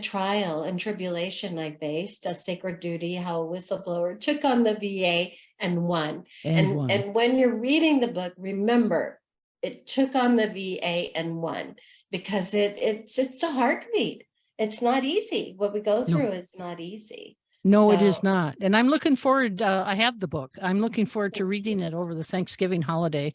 [SPEAKER 2] trial and tribulation I faced, A Sacred Duty, how a whistleblower took on the VA and won.
[SPEAKER 1] And
[SPEAKER 2] And
[SPEAKER 1] one.
[SPEAKER 2] and when you're reading the book, remember it took on the VA and won, because it's a heartbeat. It's not easy. What we go
[SPEAKER 1] No.
[SPEAKER 2] through is not easy.
[SPEAKER 1] No, it is
[SPEAKER 2] So
[SPEAKER 1] not. And I'm looking forward. I have the book. I'm looking forward to
[SPEAKER 2] thank
[SPEAKER 1] reading
[SPEAKER 2] you.
[SPEAKER 1] it over the Thanksgiving holiday.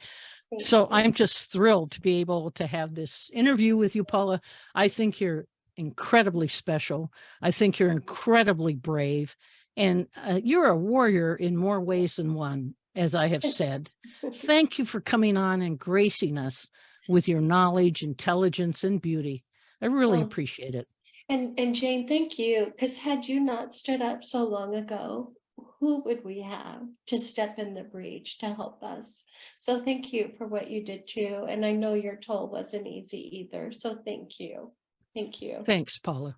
[SPEAKER 2] Thank
[SPEAKER 1] So
[SPEAKER 2] you.
[SPEAKER 1] I'm just thrilled to be able to have this interview with you, Paula. I think you're incredibly special. I think you're incredibly brave. And you're a warrior in more ways than one, as I have said. Thank you for coming on and gracing us with your knowledge, intelligence, and beauty. I really
[SPEAKER 2] Well,
[SPEAKER 1] appreciate it.
[SPEAKER 2] and Jane, thank you. Because had you not stood up so long ago, who would we have to step in the breach to help us? So thank you for what you did too. And I know your toll wasn't easy either. So thank you. Thank you.
[SPEAKER 1] Thanks, Paula.